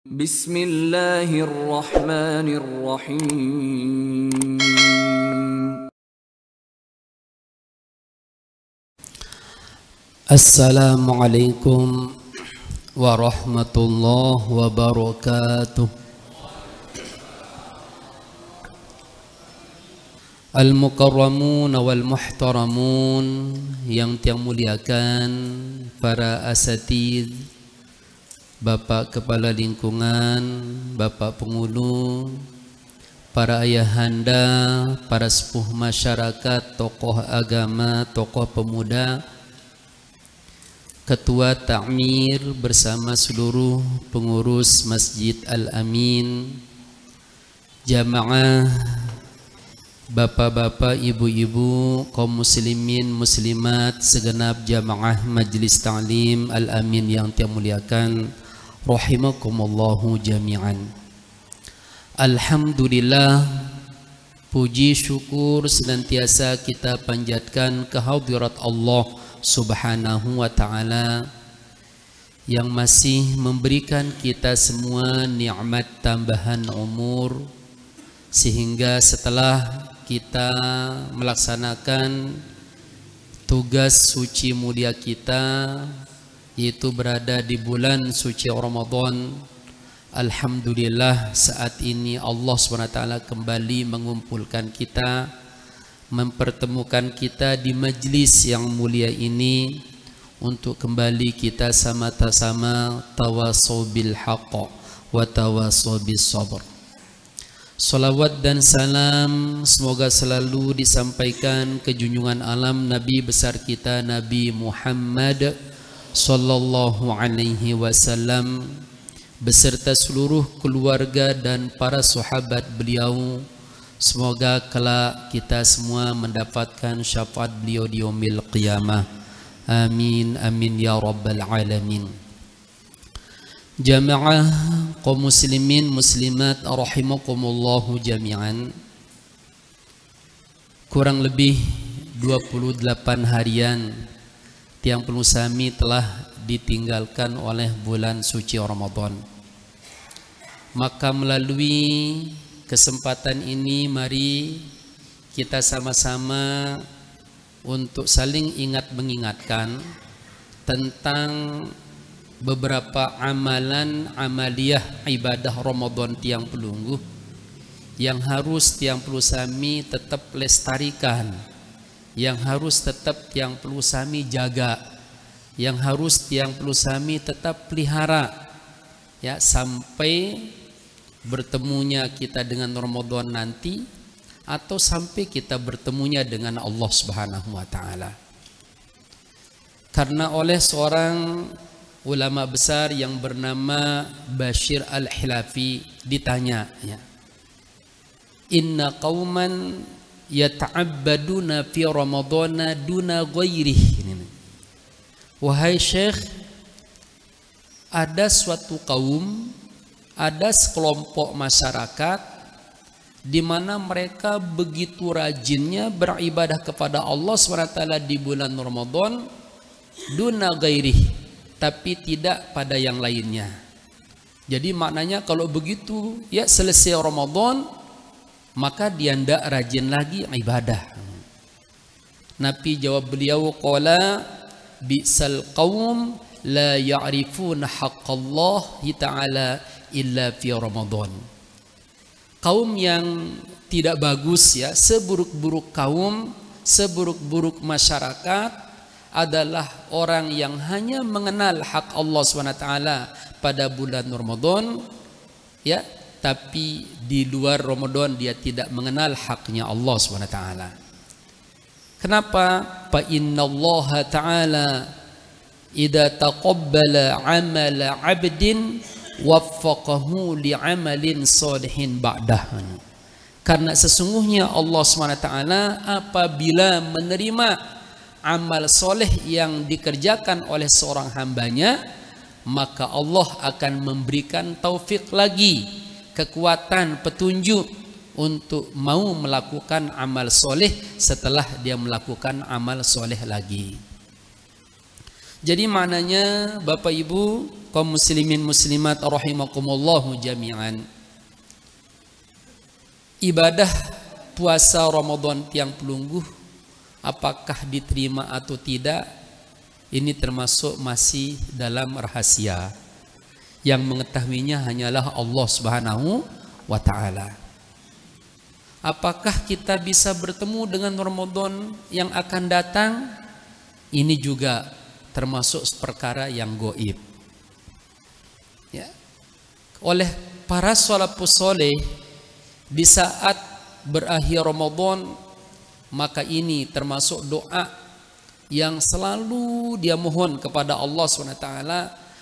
Bismillahirrahmanirrahim. Assalamualaikum warahmatullahi wabarakatuh. Al-mukarramun wal muhtaramun, yang muliakan para asatidz, Bapak Kepala Lingkungan, Bapak Pengulu, para ayahanda, para sepuh masyarakat, tokoh agama, tokoh pemuda, Ketua Ta'mir bersama seluruh pengurus Masjid Al-Amin, jamaah, bapak-bapak, ibu-ibu, kaum muslimin, muslimat, segenap jamaah Majlis Ta'lim Al-Amin yang muliakan, rahimakumullahu jami'an. Alhamdulillah, puji syukur senantiasa kita panjatkan kehadirat Allah Subhanahu wa ta'ala yang masih memberikan kita semua nikmat tambahan umur, sehingga setelah kita melaksanakan tugas suci mulia kita, yaitu berada di bulan suci Ramadan, alhamdulillah saat ini Allah SWT kembali mengumpulkan kita, mempertemukan kita di majlis yang mulia ini untuk kembali kita sama-sama tawassaw bil haqq wa tawassaw bis sabr. Salawat dan salam semoga selalu disampaikan ke junjungan alam Nabi besar kita, Nabi Muhammad sallallahu alaihi wasallam, beserta seluruh keluarga dan para sahabat beliau. Semoga kelak kita semua mendapatkan syafaat beliau di yaumil qiyamah. Amin amin ya rabbal alamin. Jamaah kaum muslimin muslimat rahimakumullahu jami'an. Kurang lebih 28 harian tiang penuh sami telah ditinggalkan oleh bulan suci Ramadan. Maka melalui kesempatan ini mari kita sama-sama untuk saling ingat mengingatkan tentang beberapa amalan amaliyah ibadah Ramadan tiang pelungguh yang harus tiang penuh sami tetap lestarikan, yang harus tetap tiang perlu sami jaga, yang harus tiang perlu sami tetap pelihara, ya, sampai bertemunya kita dengan Ramadan nanti, atau sampai kita bertemunya dengan Allah Subhanahu wa ta'ala. Karena oleh seorang ulama besar yang bernama Bashir Al-Hilafi ditanya, ya, inna qauman yata'abbaduna fi ramadana duna ghairih. Wahai Syekh, ada suatu kaum, ada sekelompok masyarakat di mana mereka begitu rajinnya beribadah kepada Allah SWT di bulan Ramadan duna ghairih, tapi tidak pada yang lainnya. Jadi maknanya kalau begitu, ya, selesai Ramadan maka dia ndak rajin lagi ibadah. Nabi jawab beliau, qala bi'sal qaum la ya'rifuna haqqallahi ta'ala illa fi Ramadan. Kaum yang tidak bagus, ya, seburuk-buruk kaum, seburuk-buruk masyarakat adalah orang yang hanya mengenal hak Allah SWT pada bulan Ramadan, ya, tapi di luar Ramadan dia tidak mengenal haknya Allah SWT. Kenapa? Fa innallaha ta'ala idza taqabbala 'amala 'abdin waffaqahu li'amalin shalihin ba'dah. Karena sesungguhnya Allah SWT apabila menerima amal soleh yang dikerjakan oleh seorang hambanya, maka Allah akan memberikan taufik lagi, kekuatan, petunjuk untuk mau melakukan amal soleh setelah dia melakukan amal soleh lagi. Jadi maknanya Bapak Ibu kaum muslimin muslimat rahimakumullahu jami'an, ibadah puasa Ramadan tiang pelungguh apakah diterima atau tidak, ini termasuk masih dalam rahasia. Yang mengetahuinya hanyalah Allah Subhanahu wa ta'ala. Apakah kita bisa bertemu dengan Ramadan yang akan datang? Ini juga termasuk perkara yang gaib. Ya. Oleh para salafus saleh, di saat berakhir Ramadan, maka ini termasuk doa yang selalu dia mohon kepada Allah SWT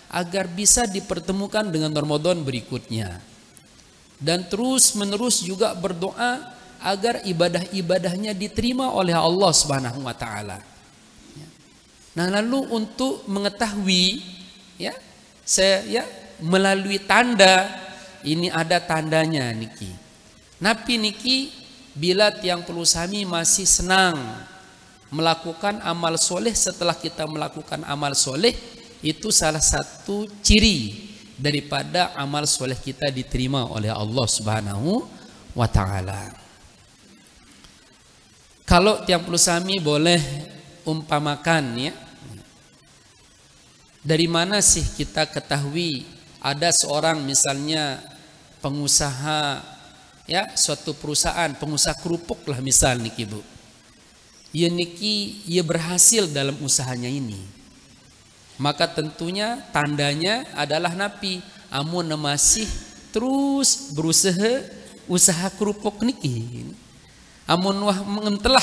agar bisa dipertemukan dengan Ramadan berikutnya. Dan terus menerus juga berdoa agar ibadah-ibadahnya diterima oleh Allah Subhanahu wa taala. Nah, lalu untuk mengetahui melalui tanda, ini ada tandanya niki. Napi niki bila tiang perlu sami masih senang melakukan amal soleh setelah kita melakukan amal soleh, itu salah satu ciri daripada amal soleh kita diterima oleh Allah Subhanahu wa ta'ala. Kalau tiang perlu sami boleh umpamakan ya, dari mana sih kita ketahui ada seorang misalnya pengusaha ya, suatu perusahaan pengusaha kerupuk lah misal niki Bu, ia berhasil dalam usahanya ini, maka tentunya tandanya adalah napi amun masih terus berusaha usaha kerupuk niki. Amun wah mengentelah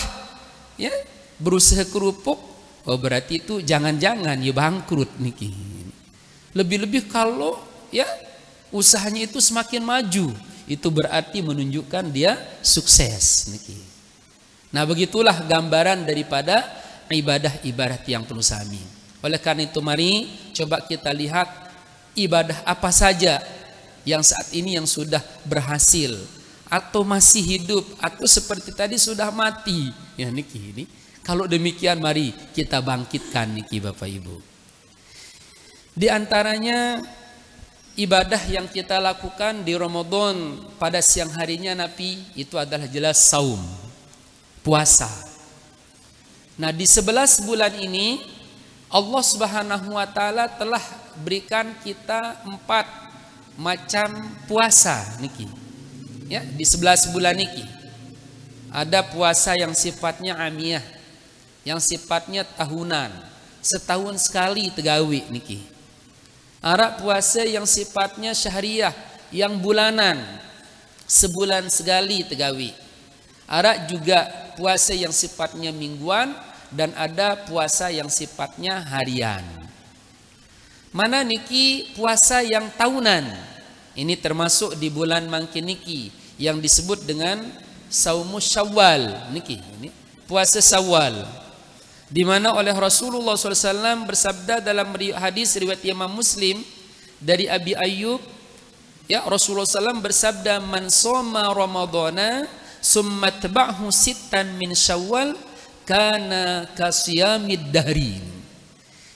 ya berusaha kerupuk, oh berarti itu jangan-jangan ya bangkrut niki. Lebih-lebih kalau ya usahanya itu semakin maju, itu berarti menunjukkan dia sukses niki. Nah, begitulah gambaran daripada ibadah-ibadah yang perlu sami. Oleh karena itu mari coba kita lihat ibadah apa saja yang saat ini yang sudah berhasil atau masih hidup atau seperti tadi sudah mati. Ya niki ini. Kalau demikian mari kita bangkitkan niki Bapak Ibu. Di antaranya ibadah yang kita lakukan di Ramadan pada siang harinya Nabi itu adalah jelas saum, puasa. Nah, di 11 bulan ini Allah Subhanahu wa taala telah berikan kita 4 macam puasa niki. Ya, di 11 bulan niki ada puasa yang sifatnya amiyah, yang sifatnya tahunan, setahun sekali tegawi niki. Ada puasa yang sifatnya syahriyah, yang bulanan, sebulan sekali tegawi. Ada juga puasa yang sifatnya mingguan dan ada puasa yang sifatnya harian. Mana niki puasa yang tahunan? Ini termasuk di bulan mangkin niki yang disebut dengan saumus Syawal niki. Ini puasa Syawal, di mana oleh Rasulullah SAW bersabda dalam hadis riwayat Imam Muslim dari Abi Ayyub, ya Rasulullah SAW bersabda, man soma Ramadana summa taba'hu sittan min Syawal kana kasiyamid dahri.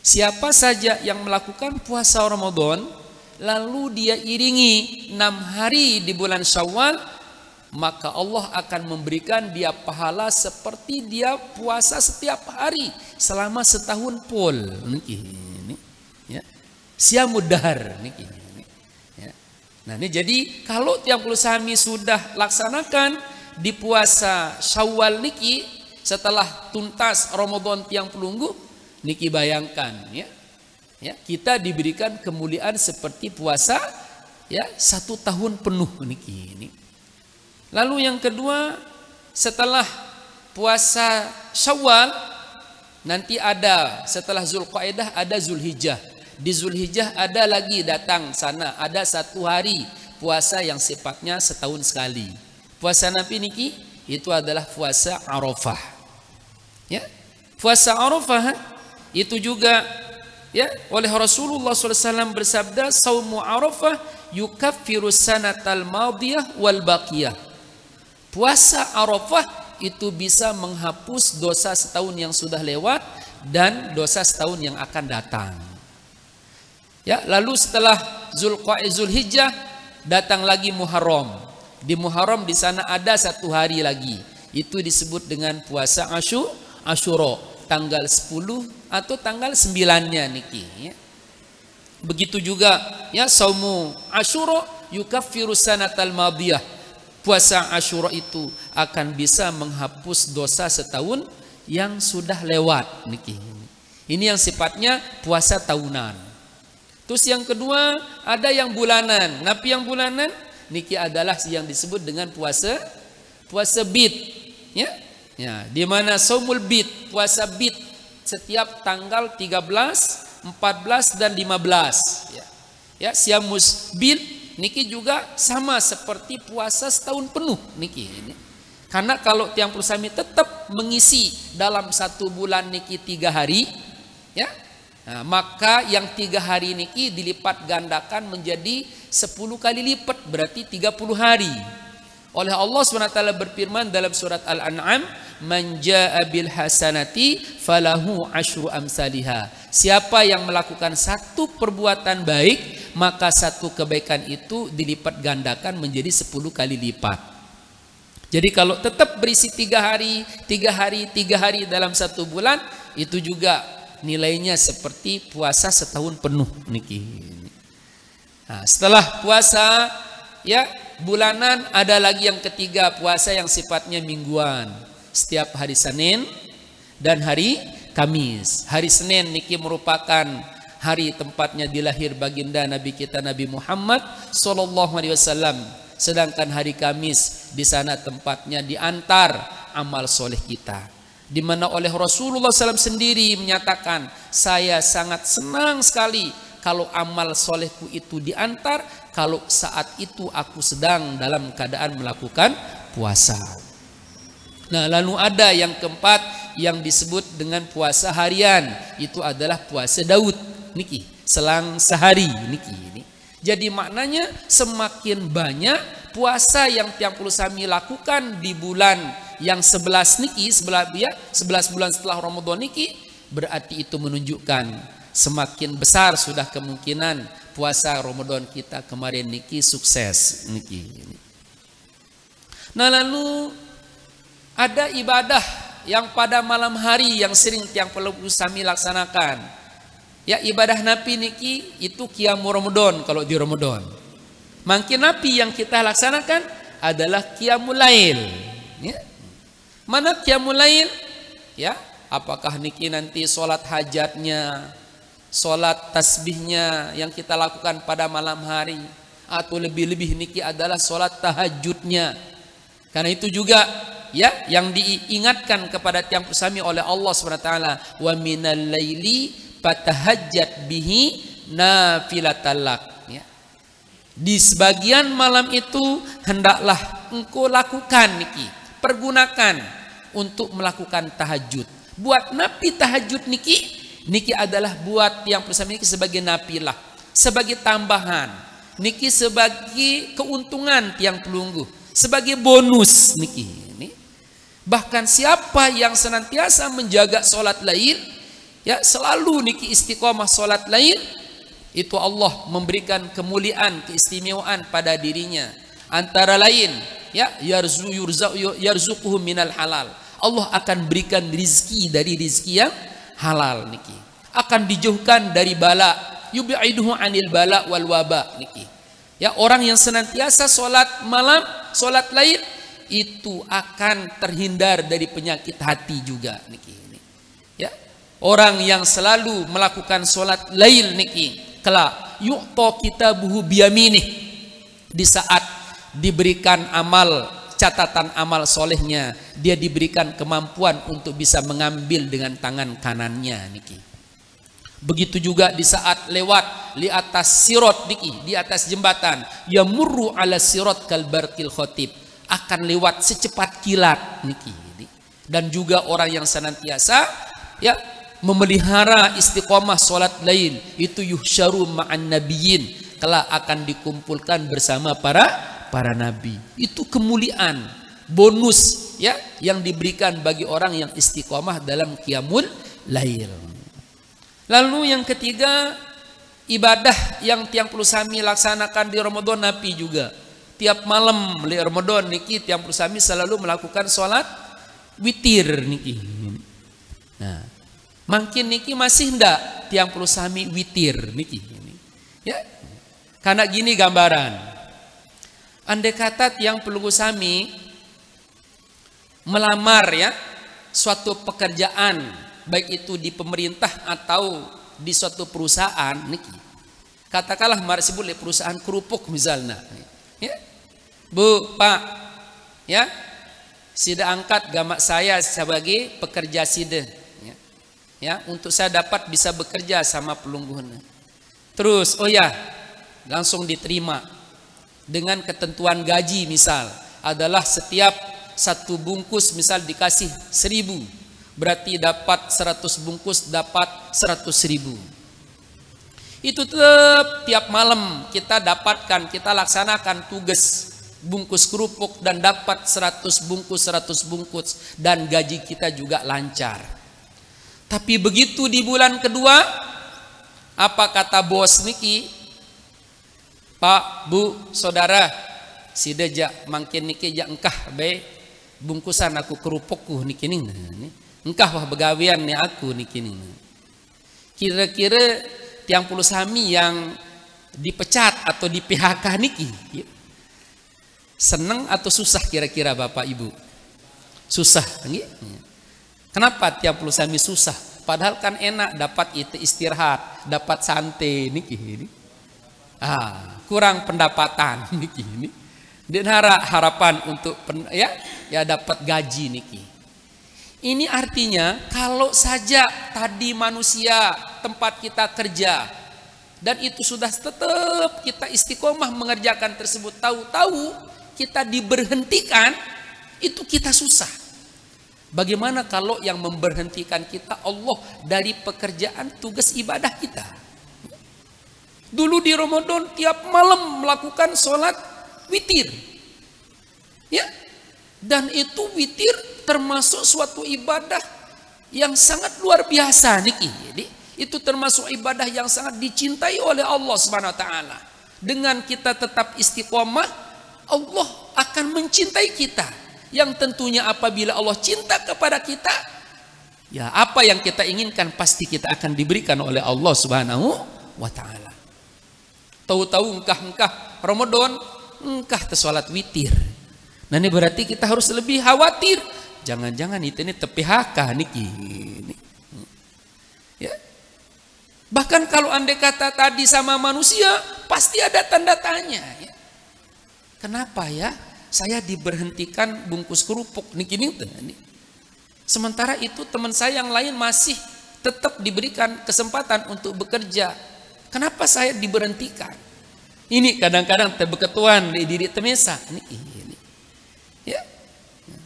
Siapa saja yang melakukan puasa Ramadan lalu dia iringi 6 hari di bulan Syawal, maka Allah akan memberikan dia pahala seperti dia puasa setiap hari selama setahun full niki. Ya. Siyamud dahr niki. Ya. Nah, ini jadi kalau tiap puluh sami sudah laksanakan di puasa Syawal niki setelah tuntas Ramadan tiang pelunggu niki, bayangkan ya. Ya, kita diberikan kemuliaan seperti puasa ya 1 tahun penuh niki ini. Lalu yang kedua, setelah puasa Syawal nanti ada setelah Zulqa'dah ada Zulhijjah. Di Zulhijjah ada lagi datang sana ada 1 hari puasa yang sifatnya setahun sekali. Puasa Nabi niki itu adalah puasa Arafah. Ya. Puasa Arafah itu juga ya oleh Rasulullah SAW bersabda, saumu Arafah yukaffiru sanatal madiyah wal baqiyah. Puasa Arafah itu bisa menghapus dosa setahun yang sudah lewat dan dosa setahun yang akan datang. Ya, lalu setelah Zulhijjah datang lagi Muharram. Di Muharram di sana ada satu hari lagi. Itu disebut dengan puasa Asyura, tanggal 10 atau tanggal 9-nya niki ya. Begitu juga ya saumu Asyura yukaffiru sanatal madiyah. Puasa Asyura itu akan bisa menghapus dosa setahun yang sudah lewat niki. Ini yang sifatnya puasa tahunan. Terus yang kedua ada yang bulanan. Napi yang bulanan niki adalah yang disebut dengan puasa bid. Ya, ya, di mana saumul bid, puasa bid setiap tanggal 13, 14 dan 15. Ya, ya siamus bid niki juga sama seperti puasa setahun penuh niki ini. Karena kalau tiang pusami tetap mengisi dalam satu bulan niki 3 hari, ya, nah, maka yang 3 hari niki dilipat gandakan menjadi 10 kali lipat, berarti 30 hari. Oleh Allah SWT berfirman dalam surat Al-An'am, man jaa bil hasanati falahu asyru amsalihha. Siapa yang melakukan satu perbuatan baik, maka satu kebaikan itu dilipat gandakan menjadi 10 kali lipat. Jadi kalau tetap berisi 3 hari dalam satu bulan, itu juga nilainya seperti puasa setahun penuh niki. Nah, setelah puasa ya bulanan ada lagi yang ketiga, puasa yang sifatnya mingguan. Setiap hari Senin dan hari Kamis. Hari Senin niki merupakan hari tempatnya dilahir baginda Nabi kita Nabi Muhammad sallallahu alaihi wasallam. Sedangkan hari Kamis di sana tempatnya diantar amal soleh kita. Di mana oleh Rasulullah SAW sendiri menyatakan, saya sangat senang sekali kalau amal solehku itu diantar, kalau saat itu aku sedang dalam keadaan melakukan puasa. Nah, lalu ada yang keempat yang disebut dengan puasa harian. Itu adalah puasa Daud niki, selang sehari niki ini. Jadi maknanya semakin banyak puasa yang tiang Pulusami lakukan di bulan yang 11 niki, 11 bulan setelah Ramadan niki, berarti itu menunjukkan semakin besar sudah kemungkinan puasa Ramadan kita kemarin niki sukses niki. Nah, lalu ada ibadah yang pada malam hari yang sering tiang Pulusami laksanakan. Ya, ibadah Nabi niki itu qiyamul Ramadan kalau di Ramadan. Makin Nabi yang kita laksanakan adalah qiyamul lail. Ya. Mana qiyamul lail? Ya, apakah niki nanti sholat hajatnya, sholat tasbihnya yang kita lakukan pada malam hari, atau lebih-lebih niki adalah sholat tahajudnya. Karena itu juga ya yang diingatkan kepada tiang Pulusami oleh Allah SWT, wa minal laili fatahajjat bihi nafilatalak. Ya. Di sebagian malam itu hendaklah engkau lakukan niki, pergunakan untuk melakukan tahajud. Buat napi tahajud niki adalah buat tiang Pulusami niki sebagai nafilah, sebagai tambahan niki, sebagai keuntungan tiang pelungguh, sebagai bonus niki ini. Bahkan siapa yang senantiasa menjaga sholat lail, ya selalu niki istiqomah sholat lail, itu Allah memberikan kemuliaan, keistimewaan pada dirinya. Antara lain ya yarzuquhu minal halal. Allah akan berikan rizki dari rizki yang halal niki. Akan dijauhkan dari bala, yub'iduhu anil bala wal waba niki. Ya, orang yang senantiasa sholat malam, sholat lail, itu akan terhindar dari penyakit hati juga niki. Ya, orang yang selalu melakukan sholat lail niki, kelak yu'ta kitabuhu biyaminih, di saat diberikan amal, catatan amal solehnya, dia diberikan kemampuan untuk bisa mengambil dengan tangan kanannya niki. Begitu juga di saat lewat di atas sirot niki, di atas jembatan, yamurru ala sirot kal barqil khotib, akan lewat secepat kilat niki. Dan juga orang yang senantiasa ya memelihara istiqomah sholat lail, itu yuhsyaru ma'an nabiyyin, kelak akan dikumpulkan bersama para nabi. Itu kemuliaan, bonus ya yang diberikan bagi orang yang istiqomah dalam qiyamul lail. Lalu yang ketiga, ibadah yang tiang perlu sami laksanakan di Ramadan napi juga. Tiap malam di Ramadan niki tiang perlu sami selalu melakukan sholat witir niki. Nah, mungkin niki masih ndak tiang perlu sami witir niki. Ya, karena gini gambaran. Andai kata tiang perlu sami melamar ya suatu pekerjaan, baik itu di pemerintah atau di suatu perusahaan niki. Katakanlah mari sebut perusahaan kerupuk misalnya. Ya. Bu, Pak, ya. Sida angkat gamak saya sebagai pekerja sida. Ya. Ya, untuk saya dapat bisa bekerja sama pelungguhnya. Terus, oh ya, langsung diterima dengan ketentuan gaji misal adalah setiap satu bungkus misal dikasih 1.000, berarti dapat 100 bungkus dapat 100.000. Itu tetap tiap malam kita dapatkan, kita laksanakan tugas bungkus kerupuk dan dapat 100 bungkus dan gaji kita juga lancar. Tapi begitu di bulan kedua, apa kata bos niki? Pak, Bu, saudara, si deja mangkin niki ja engkah be bungkusan aku kerupukku niki ning. Engkah wah begawian nih aku niki ning. Kira-kira tiang puluh sami yang dipecat atau di PHK niki seneng atau susah kira-kira Bapak Ibu? Susah, nggih. Kenapa tiang puluh sami susah? Padahal kan enak dapat itu istirahat, dapat santai niki. Kurang pendapatan niki ini. Dan harapan untuk ya dapat gaji niki. Ini artinya kalau saja tadi manusia tempat kita kerja dan itu sudah tetap kita istiqomah mengerjakan tersebut, tahu-tahu kita diberhentikan, itu kita susah. Bagaimana kalau yang memberhentikan kita Allah dari pekerjaan tugas ibadah kita? Dulu di Ramadan tiap malam melakukan sholat witir. Ya. Dan itu witir termasuk suatu ibadah yang sangat luar biasa niki. Jadi itu termasuk ibadah yang sangat dicintai oleh Allah Subhanahu wa taala. Dengan kita tetap istiqomah, Allah akan mencintai kita. Yang tentunya apabila Allah cinta kepada kita, ya apa yang kita inginkan pasti kita akan diberikan oleh Allah Subhanahu wa taala. Tahu-tahu engkah Ramadan, engkah salat witir. Nah ini berarti kita harus lebih khawatir. Jangan-jangan itu ini PHK niki. Ya. Bahkan kalau andai kata tadi sama manusia, pasti ada tanda tanya. Ya. Kenapa ya saya diberhentikan bungkus kerupuk niki. Sementara itu teman saya yang lain masih tetap diberikan kesempatan untuk bekerja. Kenapa saya diberhentikan? Ini kadang-kadang terbeketuan di diri temesa. Ya.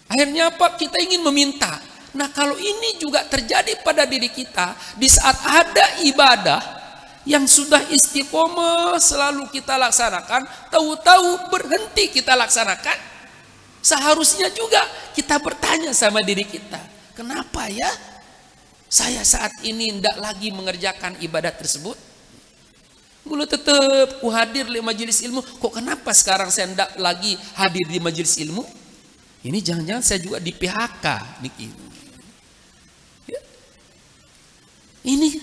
Akhirnya apa? Kita ingin meminta. Nah kalau ini juga terjadi pada diri kita di saat ada ibadah yang sudah istiqomah selalu kita laksanakan, tahu-tahu berhenti kita laksanakan, seharusnya juga kita bertanya sama diri kita, kenapa ya saya saat ini tidak lagi mengerjakan ibadah tersebut? Mula tetap ku hadir di majelis ilmu, kok kenapa sekarang saya tidak lagi hadir di majelis ilmu? Ini jangan-jangan saya juga di PHK niki. Ya. Ini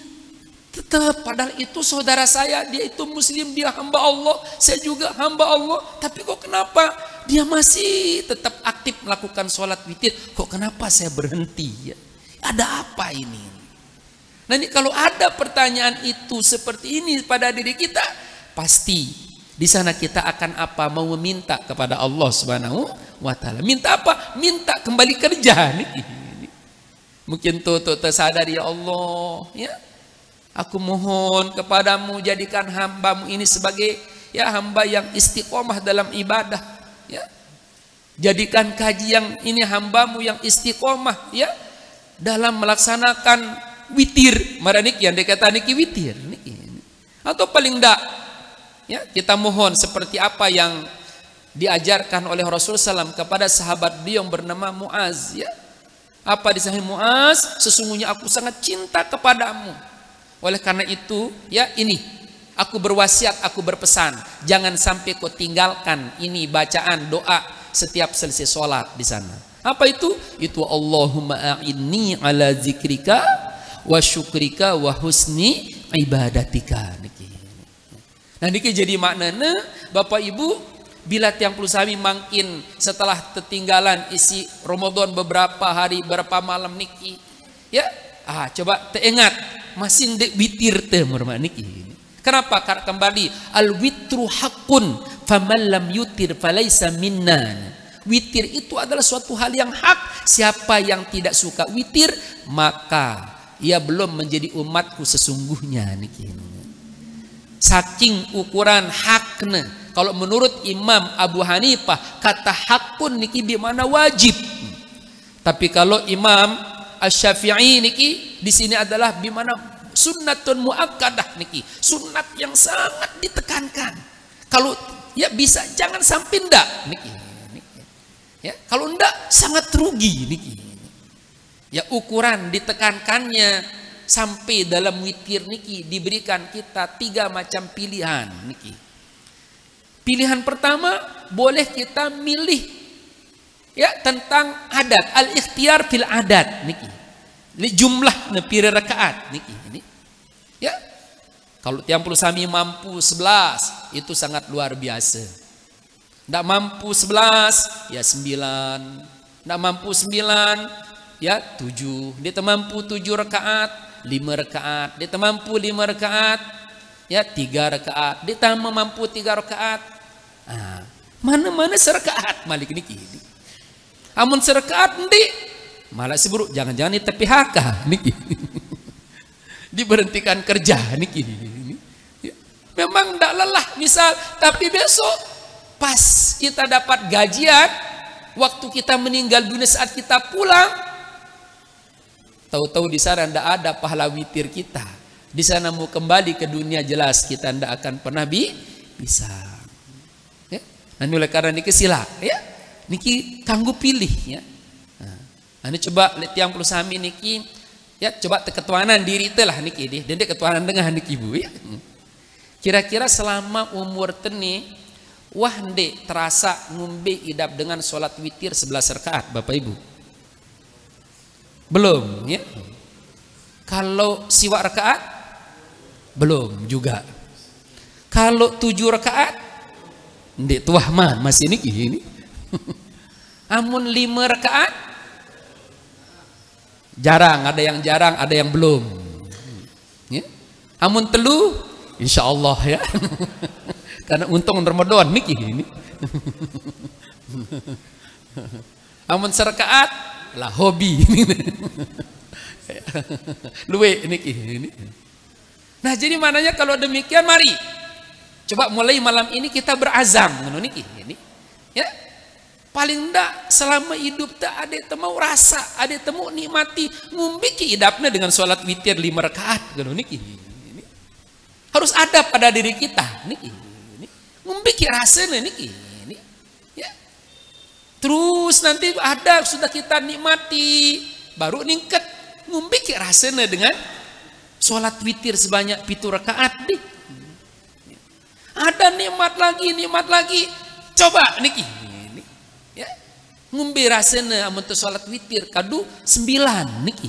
tetap padahal itu saudara saya, dia itu muslim, dia hamba Allah, saya juga hamba Allah, tapi kok kenapa dia masih tetap aktif melakukan sholat witir? Kok kenapa saya berhenti? Ya? Ada apa ini? Nah ini kalau ada pertanyaan itu seperti ini pada diri kita, pasti di sana kita akan apa? Mau meminta kepada Allah Subhanahu wa taala. Minta apa? Minta kembali kerja nih. Mungkin tuh tersadar, ya Allah, ya. Aku mohon kepadamu jadikan hambamu ini sebagai ya hamba yang istiqomah dalam ibadah, ya. Jadikan kaji yang ini hambamu yang istiqomah ya dalam melaksanakan witir, maranik yang dikata niki witir niki. Atau paling enggak ya kita mohon seperti apa yang diajarkan oleh Rasul SAW kepada sahabat beliau yang bernama Muaz ya. Apa di Sahih Muaz? Sesungguhnya aku sangat cinta kepadamu. Oleh karena itu, ya ini, aku berwasiat, aku berpesan, jangan sampai kau tinggalkan ini bacaan doa setiap selesai sholat di sana. Apa itu? Itu Allahumma a'inni ala zikrika wa syukrika wa husni ibadatika. Nah niki jadi maknanya Bapak Ibu, bila tiang puluh sami mangkin setelah tertinggalan isi Ramadan beberapa hari berapa malam niki, ya coba teringat masih dek witir teh murma niki. Kenapa? Karena kembali al witru hakun faman lam yutir falaisa minna. Witir itu adalah suatu hal yang hak. Siapa yang tidak suka witir maka ia belum menjadi umatku sesungguhnya niki. Saking ukuran hakna. Kalau menurut Imam Abu Hanifah kata hakun niki di mana wajib. Tapi kalau Imam Asy-Syafi'i niki di sini adalah di mana sunnatun muakkadah niki, sunat yang sangat ditekankan. Kalau ya bisa jangan sampai ndak niki. Ya, kalau ndak sangat rugi niki. Ya ukuran ditekankannya sampai dalam witir niki diberikan kita 3 macam pilihan niki. Pilihan pertama, boleh kita milih ya tentang adat, al-ikhtiyar fil adat niki. Jumlah nepira rakaat niki ini. Ya. Kalau tiang puluh sami mampu 11, itu sangat luar biasa. Ndak mampu 11, ya 9. Ndak mampu 9, ya 7. Dia mampu 7 rakaat, 5 rakaat. Dia mampu 5 rakaat, ya 3 rakaat. Dia mampu 3 rakaat. Mana-mana serakaat malik niki. Amun serakaat ndi malah seburuk jangan-jangan itu PHK niki. Diberhentikan kerja niki. Memang ndak lelah misal, tapi besok pas kita dapat gajian, waktu kita meninggal dunia saat kita pulang, tahu-tahu di sana ndak ada pahala witir kita. Di sana mau kembali ke dunia jelas kita ndak akan pernah bisa. Nah, oleh karena niki sila, ya, niki kanggo pilih, ya. Nah, ini coba lihat tiang puluh sami niki, ya, coba ketuanan diri itulah niki deh, dan ketuanan dengan niki bu, ya. Kira-kira selama umur teni, wah ndek terasa ngumbe idap dengan sholat witir 11 rakaat, bapak ibu, belum, ya. Kalau siwa rakaat, belum juga. Kalau 7 rakaat, ndek tuah man masih niki ini. Amun 5 rakaat jarang, ada yang jarang, ada yang belum. Ya. Amun telu insyaallah ya. Karena untung Ramadan niki ini. Amun serakaat lah hobi. Luwe niki ini. Nah, jadi mananya kalau demikian mari coba mulai malam ini kita berazam niki ini. Ya. Paling ndak selama hidup tak ada temu rasa, ada temu nikmati ngumbiki hidupnya dengan sholat witir 5 rakaat niki. Ini. Harus ada pada diri kita niki. Ini. Ngumbiki rasanya niki. Ini. Ya. Terus nanti ada sudah kita nikmati baru ningkat ngumbiki rasanya dengan sholat witir sebanyak 7 rakaat deh. Ada nikmat lagi, coba niki, ya, ngumbi rasanya amun sholat witir kadu 9 niki.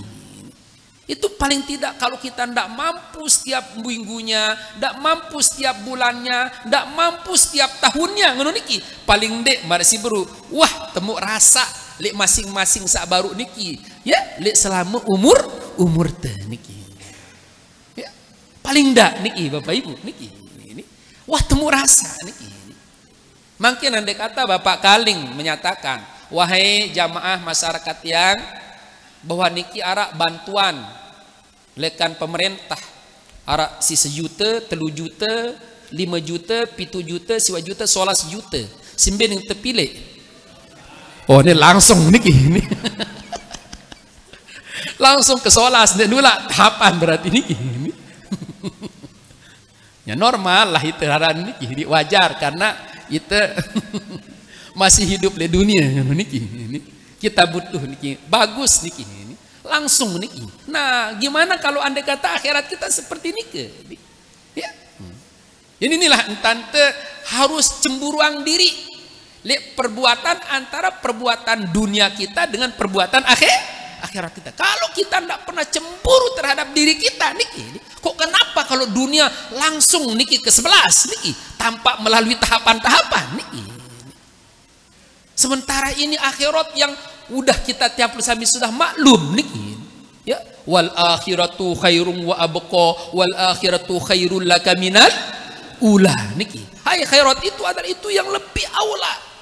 Itu paling tidak kalau kita ndak mampu setiap minggunya, ndak mampu setiap bulannya, ndak mampu setiap tahunnya, ngono niki. Paling dek marisi beru, wah temu rasa lek masing-masing sak baru niki, ya, lek selama umur teh niki. Ya, paling ndak niki bapak ibu niki. Wah temu rasa niki. Mungkin andai kata Bapak Kaling menyatakan, wahai jamaah masyarakat yang bahwa niki arak bantuan lekan pemerintah arak si 1 juta, 3 juta, 5 juta, 7 juta, 1 juta, 11 juta. Simben yang terpilih. Oh ini langsung niki ini. Langsung ke 11 dulu tahapan berarti niki ini. Ya normal lah itu haran niki, wajar karena itu masih hidup di dunia niki ini. Kita butuh niki, bagus niki ini. Langsung niki. Nah, gimana kalau andai kata akhirat kita seperti niki? Ya. Inilah entante harus cemburuan diri. Lihat perbuatan antara perbuatan dunia kita dengan perbuatan akhirat kita. Kalau kita tidak pernah cemburu terhadap diri kita niki, kok kenapa kalau dunia langsung niki ke 11 niki tanpa melalui tahapan-tahapan niki. Sementara ini akhirat yang udah kita tiap sami sudah maklum niki. Ya, wal akhiratu khairum wa abqa wal akhiratu khairul laka minal ula niki. Hai, akhirat itu adalah itu yang lebih aula.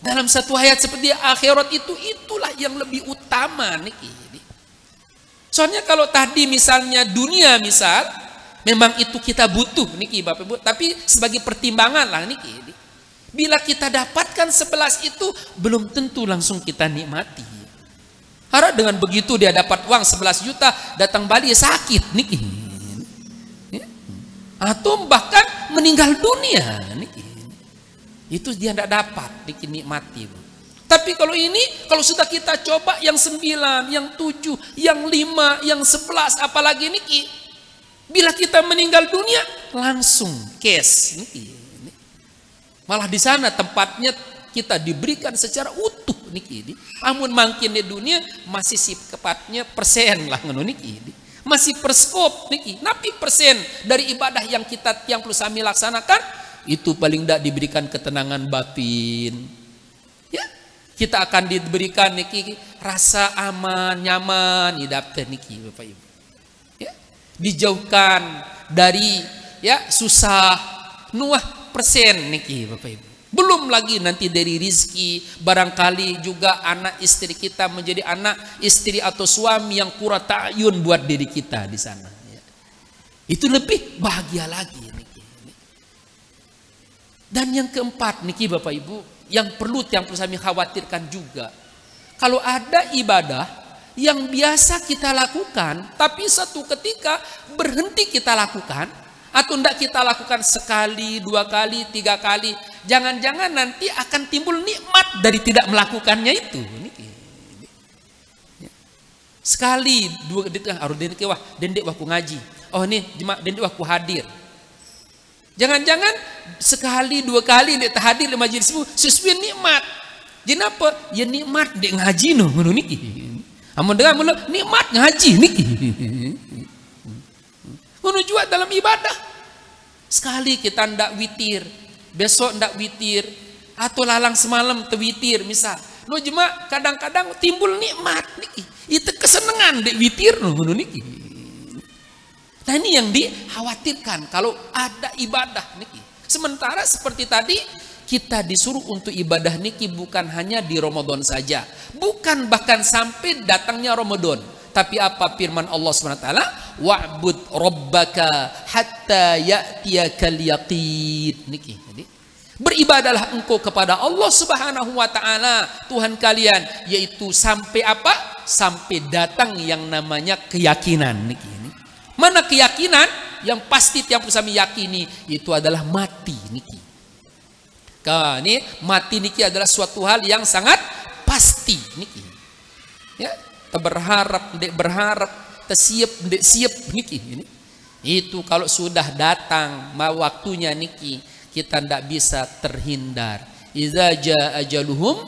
Dalam satu ayat seperti akhirat itulah yang lebih utama niki. Soalnya kalau tadi misalnya dunia misal memang itu kita butuh niki Bapak Ibu, tapi sebagai pertimbangan lah niki. Bila kita dapatkan 11 itu belum tentu langsung kita nikmati. Harap dengan begitu dia dapat uang 11 juta datang Bali sakit niki. Ya. Atau bahkan meninggal dunia niki. Itu dia tidak dapat niki nikmati. Tapi kalau ini kalau sudah kita coba yang 9, yang 7, yang 5, yang 11 apalagi niki. Bila kita meninggal dunia langsung cash niki. Malah di sana tempatnya kita diberikan secara utuh niki. Amun makin di dunia masih sifatnya persen lah ngono niki. Masih perskop niki. Napi persen dari ibadah yang kita yang perlu sami laksanakan itu paling tidak diberikan ketenangan batin. Ya, kita akan diberikan niki rasa aman, nyaman hidup niki Bapak Ibu. Ya, dijauhkan dari ya susah nuah persen niki Bapak Ibu. Belum lagi nanti dari rizki, barangkali juga anak istri kita menjadi anak istri atau suami yang qurrat a'yun buat diri kita di sana. Ya. Itu lebih bahagia lagi niki. Dan yang keempat niki Bapak Ibu, yang perlu kami khawatirkan juga, kalau ada ibadah yang biasa kita lakukan, tapi satu ketika berhenti kita lakukan. Atau tidak kita lakukan sekali, 2 kali, 3 kali. Jangan-jangan nanti akan timbul nikmat dari tidak melakukannya itu. Sekali, 2 detik, harus dendek wah, dendek wahku ngaji. Oh nih, dendek wahku hadir. Jangan-jangan sekali, 2 kali dek hadir di majelismu sesuai nikmat. Jadi apa? Ya nikmat dek ngaji no, ngono niki. Amun dengar mula nikmat ngaji niki. Menuju dalam ibadah. Sekali kita ndak witir, besok ndak witir, atau lalang semalam tewitir misal. Lo jema kadang-kadang timbul nikmat niki. Itu kesenangan dek witir no niki. Nah ini yang dikhawatirkan kalau ada ibadah niki. Sementara seperti tadi kita disuruh untuk ibadah niki bukan hanya di Ramadan saja, bukan bahkan sampai datangnya Ramadan. Tapi apa firman Allah SWT? Wa'bud rabbaka hatta ya'tiyakal yaqin. Niki. Jadi, beribadahlah engkau kepada Allah Subhanahu wa taala, Tuhan kalian, yaitu sampai apa? Sampai datang yang namanya keyakinan niki. Mana keyakinan? Yang pasti tiap kami yakini itu adalah mati niki. Ini mati niki adalah suatu hal yang sangat pasti niki. Ya. Berharap, tersiap, siap niki. Itu kalau sudah datang waktunya niki, kita tidak bisa terhindar. Idza jaa ajaluhum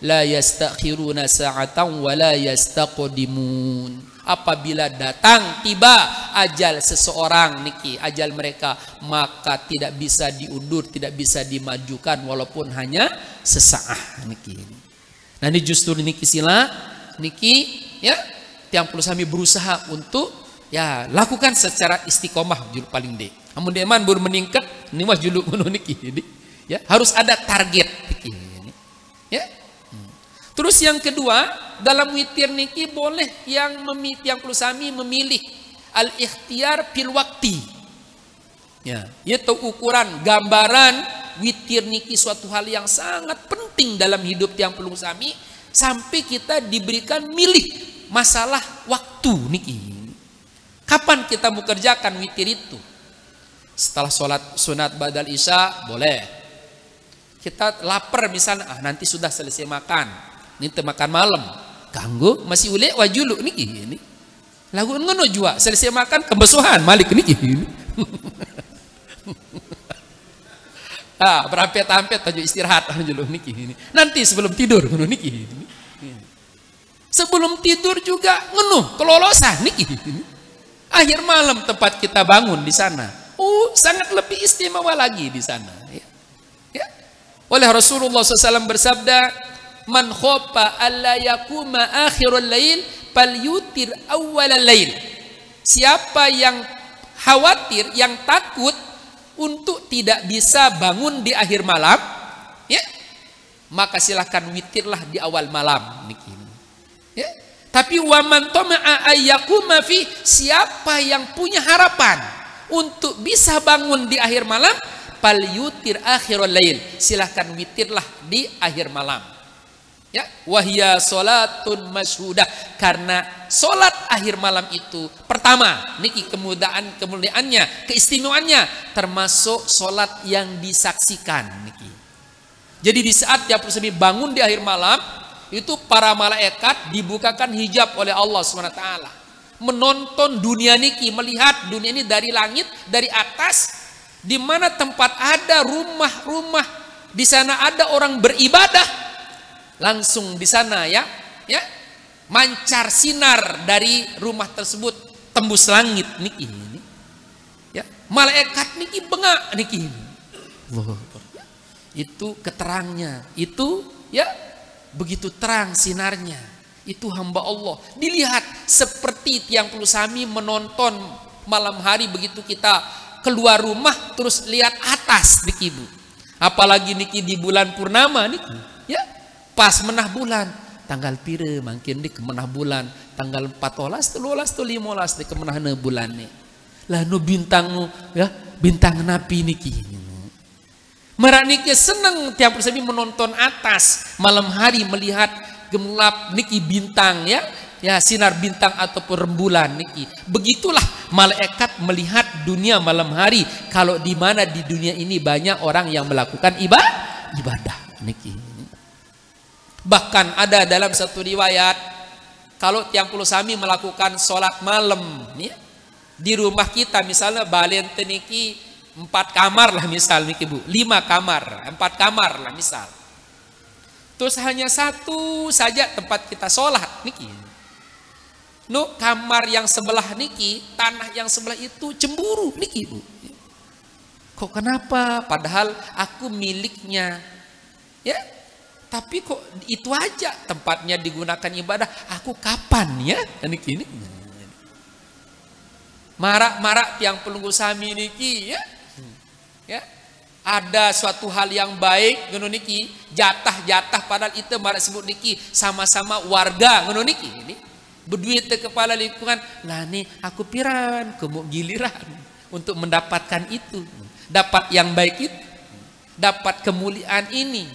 la yastakhiruna sa'atan wa la yastaqdimun. Apabila datang tiba ajal seseorang niki, ajal mereka, maka tidak bisa diundur, tidak bisa dimajukan walaupun hanya sesaat niki. Nah ini justru niki sila niki ya, yang perlu kami berusaha untuk ya lakukan secara istiqomah julu paling dek. Amun deman baru meningkat ini mas julu niki. Ya, harus ada target niki. Ya. Terus yang kedua, dalam witir niki boleh yang perlu kami memilih al-ikhtiyar fil waqti. Ya, itu ukuran gambaran witir niki suatu hal yang sangat penting dalam hidup yang perlu kami. Sampai kita diberikan milih masalah waktu niki. Kapan kita mau kerjakan witir itu? Setelah sholat sunat badal isya boleh. Kita lapar misalnya, nanti sudah selesai makan. Ini makan malam. Ganggu masih ule wajulu niki ini. Lagu ngono jua selesai makan kebesuhan malik niki ini. Berampet-ampet aja istirahat dulu niki ini. Nanti sebelum tidur ngono niki ini. Sebelum tidur juga ngenuh kelolosan niki ini. Akhir malam tempat kita bangun di sana. Sangat lebih istimewa lagi di sana. Ya. Oleh Rasulullah SAW bersabda, "Man khofa alla yakuma akhirul lail, falyutir awwalal lail." Siapa yang khawatir, yang takut untuk tidak bisa bangun di akhir malam, ya, maka silahkan witirlah di awal malam niki. Ya. Tapi waman tama'a ayyakuma fi, siapa yang punya harapan untuk bisa bangun di akhir malam, fal yutir akhirul lail, silahkan witirlah di akhir malam. Ya, wahya salatun masyhudah, karena salat akhir malam itu pertama niki kemuliaannya, keistimewaannya termasuk salat yang disaksikan niki. Jadi di saat tiap muslim bangun di akhir malam, itu para malaikat dibukakan hijab oleh Allah SWT, menonton dunia niki, melihat dunia ini dari langit, dari atas, di mana tempat ada rumah-rumah, di sana ada orang beribadah, langsung di sana ya mancar sinar dari rumah tersebut tembus langit niki. Ya, malaikat niki bengak niki. Itu keterangnya, itu ya begitu terang sinarnya, itu hamba Allah. Dilihat seperti tiang pelusami menonton malam hari begitu kita keluar rumah terus lihat atas niki Bu. Apalagi niki di bulan purnama niki, ya pas menah bulan tanggal pire mungkin di kemenah bulan tanggal 14, 13, 15 di kemenah bulan nih. Lah nu bintang nu ya bintang napi niki. Meraniki seneng tiap persemi menonton atas malam hari, melihat gemerlap niki bintang ya sinar bintang ataupun rembulan niki. Begitulah malaikat melihat dunia malam hari, kalau di mana di dunia ini banyak orang yang melakukan ibadah niki. Bahkan ada dalam satu riwayat, kalau tiang pulusami melakukan sholat malam ya, di rumah kita misalnya balente niki 4 kamar lah misal niki Bu, 5 kamar, 4 kamar lah misal. Terus hanya satu saja tempat kita sholat niki. Kamar yang sebelah niki, tanah yang sebelah itu cemburu niki Bu. Kok kenapa? Padahal aku miliknya. Ya, tapi kok itu aja tempatnya digunakan ibadah. Aku kapan ya? Niki. Marak-marak tiang pelunggu sami niki ya, ada suatu hal yang baik ngono niki, jatah padahal itu marak sebut niki sama-sama warga ngono niki ini berduit ke kepala lingkungan lah nih aku piran kemuk giliran untuk mendapatkan itu, dapat yang baik itu, dapat kemuliaan ini.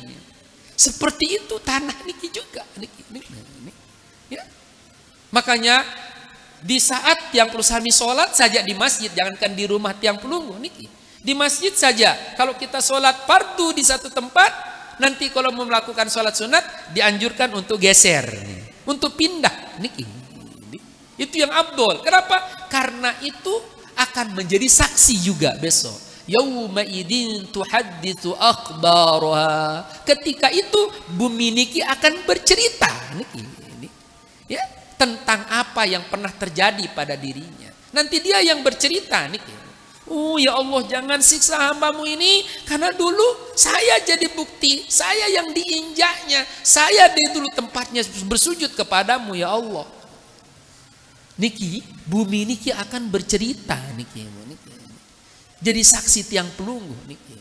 Seperti itu tanah niki juga niki. Ya. Makanya di saat tiang pelusami sholat saja di masjid, jangankan di rumah tiang pelunggu niki. Di masjid saja, kalau kita sholat fardu di satu tempat, nanti kalau mau melakukan sholat sunat, dianjurkan untuk geser, untuk pindah. Niki. Itu yang abdol. Kenapa? Karena itu akan menjadi saksi juga besok. Yauma idin tuhadditsu akhbaraha. Ketika itu bumi niki akan bercerita niki. Ya, tentang apa yang pernah terjadi pada dirinya. Nanti dia yang bercerita niki. Ya Allah, jangan siksa hambamu ini, karena dulu saya jadi bukti, saya yang diinjaknya, saya di dulu tempatnya bersujud kepadamu ya Allah. Niki, bumi niki akan bercerita niki. Jadi saksi tiang pelunggu niki.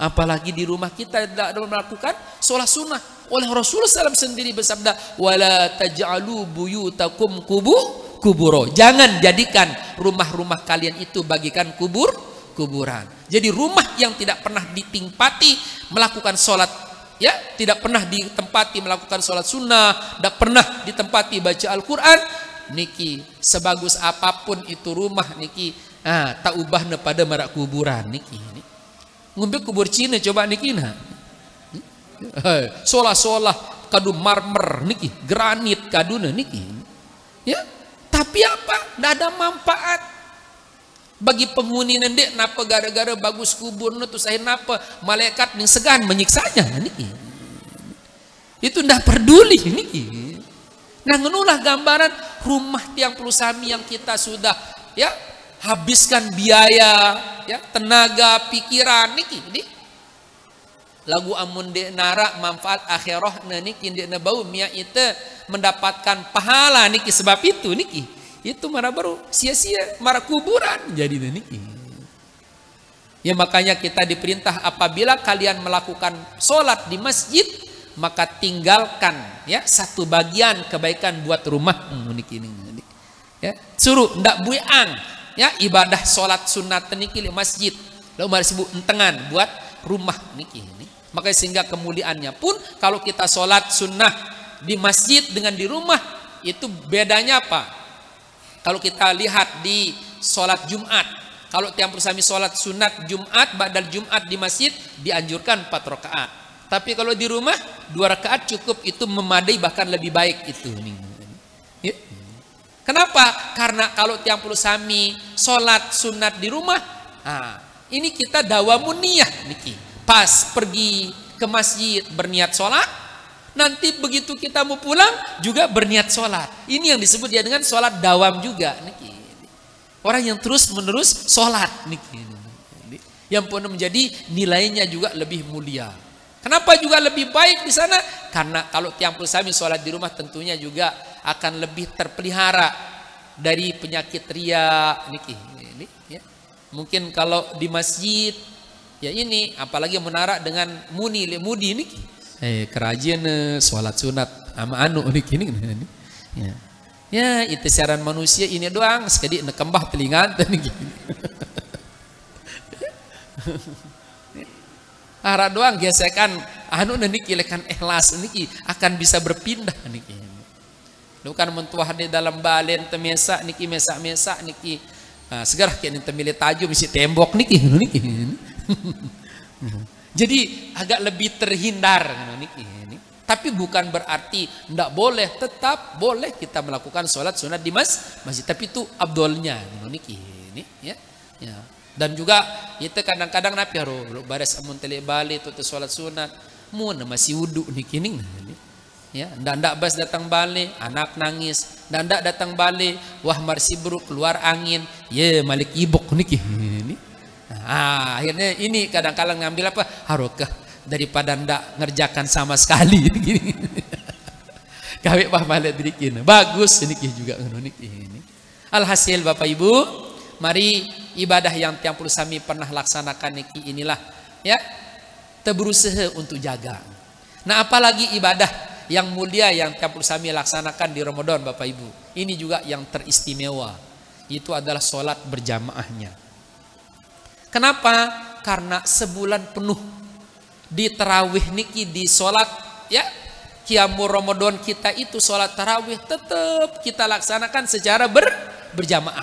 Apalagi di rumah kita tidak melakukan sholat sunnah. Oleh Rasulullah SAW sendiri bersabda, wala taj'alu buyutakum kuburo. Jangan jadikan rumah-rumah kalian itu bagikan kuburan. Jadi rumah yang tidak pernah ditimpati melakukan sholat, ya, tidak pernah ditempati melakukan sholat sunnah, tidak pernah ditempati baca Al-Quran, niki sebagus apapun itu rumah niki, tak ubahna pada marak kuburan niki. Ngumbe kubur Cina coba niki nah. Solah kadu marmer niki, granit kaduna niki. Ya, tapi apa? Tidak ada manfaat bagi penghuni nendek. Napa gara-gara bagus kubur nu terus akhirnya napa malaikat yang segan menyiksanya niki. Itu tidak peduli niki. Nah, menulah gambaran rumah tiang Pelusami yang kita sudah ya habiskan biaya, ya tenaga, pikiran niki. Lagu amun de nara manfaat akhirah niki de bau mia itu mendapatkan pahala niki sebab itu niki. Itu marah baru sia-sia marah kuburan jadi niki. Ya makanya kita diperintah apabila kalian melakukan sholat di masjid maka tinggalkan ya satu bagian kebaikan buat rumah niki. Ya, suruh ndak buang ya ibadah sholat sunat niki di masjid. Lalu mari sibuk entengan buat rumah niki. Maka sehingga kemuliaannya pun kalau kita sholat sunnah di masjid dengan di rumah itu bedanya apa? Kalau kita lihat di sholat Jumat, kalau tiang Pelusami sholat sunat Jumat, ba'dal Jumat di masjid dianjurkan 4 rakaat. Tapi kalau di rumah 2 rakaat cukup, itu memadai bahkan lebih baik itu. Ya. Kenapa? Karena kalau tiang Pelusami sholat sunat di rumah, nah, ini kita dawamun niyah niki. Pas pergi ke masjid berniat sholat, nanti begitu kita mau pulang juga berniat sholat. Ini yang disebut dia dengan sholat dawam juga. Orang yang terus menerus sholat. Yang pun menjadi nilainya juga lebih mulia. Kenapa juga lebih baik di sana? Karena kalau tiang Pelusami sholat di rumah tentunya juga akan lebih terpelihara dari penyakit ria. Mungkin kalau di masjid ya ini apalagi menara dengan mudi ini kerajaan sholat sunat ama anu niki ya itu siaran manusia ini doang sekali nekembah telingan niki arah doang gesekan anu niki lekan ikhlas niki akan bisa berpindah niki bukan mentuah di dalam balen temesa niki mesa niki segera kayak temile tajam isi tembok niki jadi agak lebih terhindar tapi bukan berarti tidak boleh, tetap boleh kita melakukan sholat sunat di masjid, tapi itu abdolnya ya. Dan juga itu kadang-kadang napi harus baris amun tele balik itu sholat sunat mun masih wudhu niki ya ndak bas datang balik anak nangis ndak datang balik wah marsibru keluar angin ya malik ibuk niki. Akhirnya ini kadang-kadang ngambil apa harokah daripada ndak ngerjakan sama sekali gini. Kawin bah balik bikin bagus niki juga ini. Alhasil Bapak Ibu, mari ibadah yang tiang Pelusami pernah laksanakan niki inilah ya berusaha untuk jaga. Nah apalagi ibadah yang mulia yang tiang Pelusami laksanakan di Ramadan Bapak Ibu, ini juga yang teristimewa, itu adalah sholat berjamaahnya. Kenapa? Karena sebulan penuh di tarawih niki di sholat ya qiyamul Ramadan kita itu sholat tarawih tetap kita laksanakan secara berjamaah.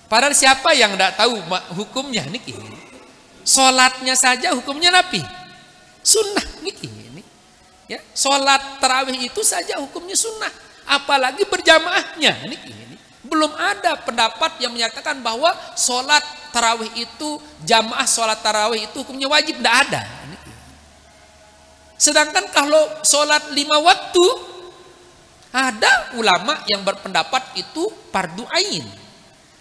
Padahal siapa yang tidak tahu hukumnya niki? Sholatnya saja hukumnya napi sunnah niki. Ya, sholat tarawih itu saja hukumnya sunnah, apalagi berjamaahnya niki. Belum ada pendapat yang menyatakan bahwa sholat tarawih itu jamaah sholat tarawih itu hukumnya wajib, tidak ada. Sedangkan kalau sholat 5 waktu ada ulama yang berpendapat itu fardu ain,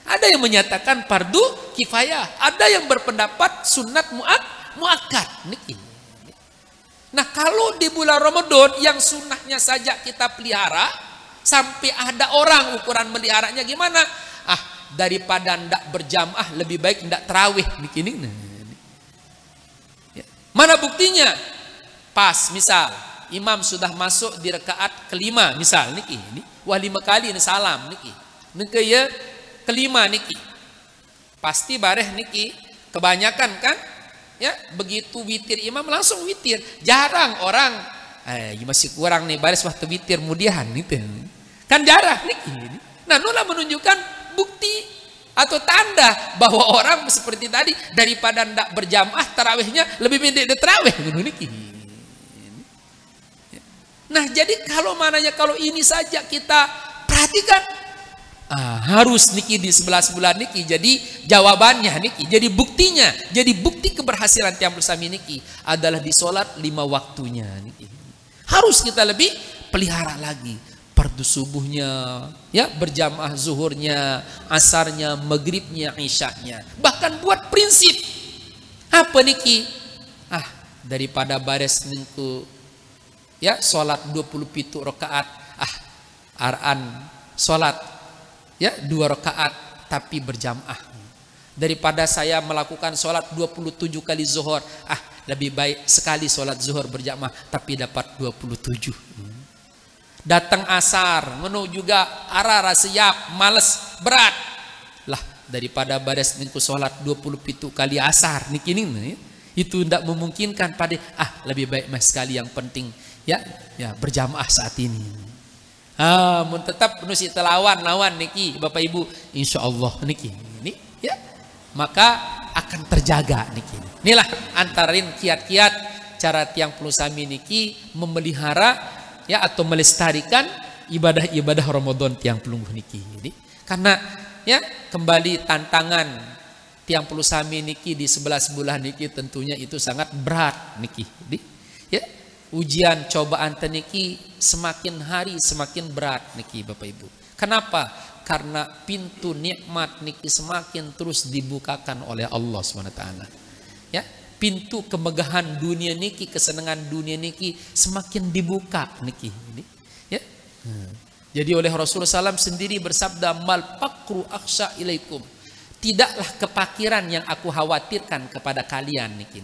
ada yang menyatakan fardu kifayah, ada yang berpendapat sunat muakkad. Nah kalau di bulan Ramadan yang sunnahnya saja kita pelihara, sampai ada orang ukuran meliharanya gimana? Daripada ndak berjamaah lebih baik ndak terawih. Mana buktinya? Pas misal imam sudah masuk di rakaat kelima misal niki, wah 5 kali ini salam niki ya kelima niki pasti bareh niki kebanyakan kan ya begitu witir imam langsung witir, jarang orang masih kurang nih baris waktu witir mudian itu kan jarang niki. Nah nulah menunjukkan bukti atau tanda bahwa orang seperti tadi daripada ndak berjamaah tarawihnya lebih pendek dari tarawih niki. Nah, jadi kalau ini saja kita perhatikan, harus niki di 11 bulan niki. Jadi jawabannya niki, jadi buktinya, jadi bukti keberhasilan tiang bersami niki adalah di sholat 5 waktunya niki. Harus kita lebih pelihara lagi fardu subuhnya, ya, berjamaah zuhurnya, asarnya, maghribnya, isyanya. Bahkan buat prinsip apa niki? Daripada bares nengku, ya, sholat 27 rakaat, aran sholat, ya, 2 rakaat tapi berjamaah. Daripada saya melakukan sholat 27 kali zuhur, lebih baik sekali sholat zuhur berjamaah tapi dapat 27. Datang asar, menu juga arara siap, males, berat. Lah, daripada bares nengku sholat 27 kali asar niki nih, itu tidak memungkinkan pada lebih baik mas sekali yang penting ya berjamaah saat ini. Mun tetap nusi telawan lawan niki Bapak Ibu, insya Allah niki ini ya, maka akan terjaga niki. Inilah antarin kiat-kiat cara tiang pelusami niki memelihara ya atau melestarikan ibadah-ibadah Ramadan tiang pelungguh niki. Jadi karena ya kembali tantangan tiang pelusami niki di 11 bulan niki tentunya itu sangat berat niki. Jadi ya ujian cobaan teniki semakin hari semakin berat niki Bapak Ibu. Kenapa? Karena pintu nikmat niki semakin terus dibukakan oleh Allah SWT. Ya, pintu kemegahan dunia niki, kesenangan dunia niki semakin dibuka niki. Ya. Jadi oleh Rasulullah SAW sendiri bersabda, mal fakru akhsha ilaikum. Tidaklah kepakiran yang aku khawatirkan kepada kalian niki.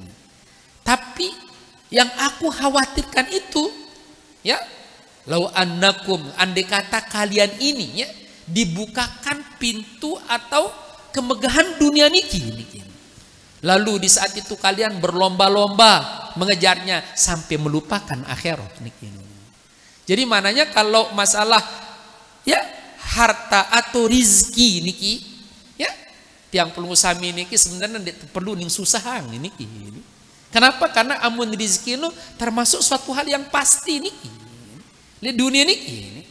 Tapi yang aku khawatirkan itu ya, lau annakum, andai kata kalian ini ya dibukakan pintu atau kemegahan dunia niki. Lalu di saat itu kalian berlomba-lomba mengejarnya sampai melupakan akhirat niki. Jadi mananya kalau masalah ya harta atau rizki niki ya, tiang pelungusami niki sebenarnya perlu ning susahang niki. Kenapa? Karena amun rizki itu termasuk suatu hal yang pasti niki. Ini dunia niki.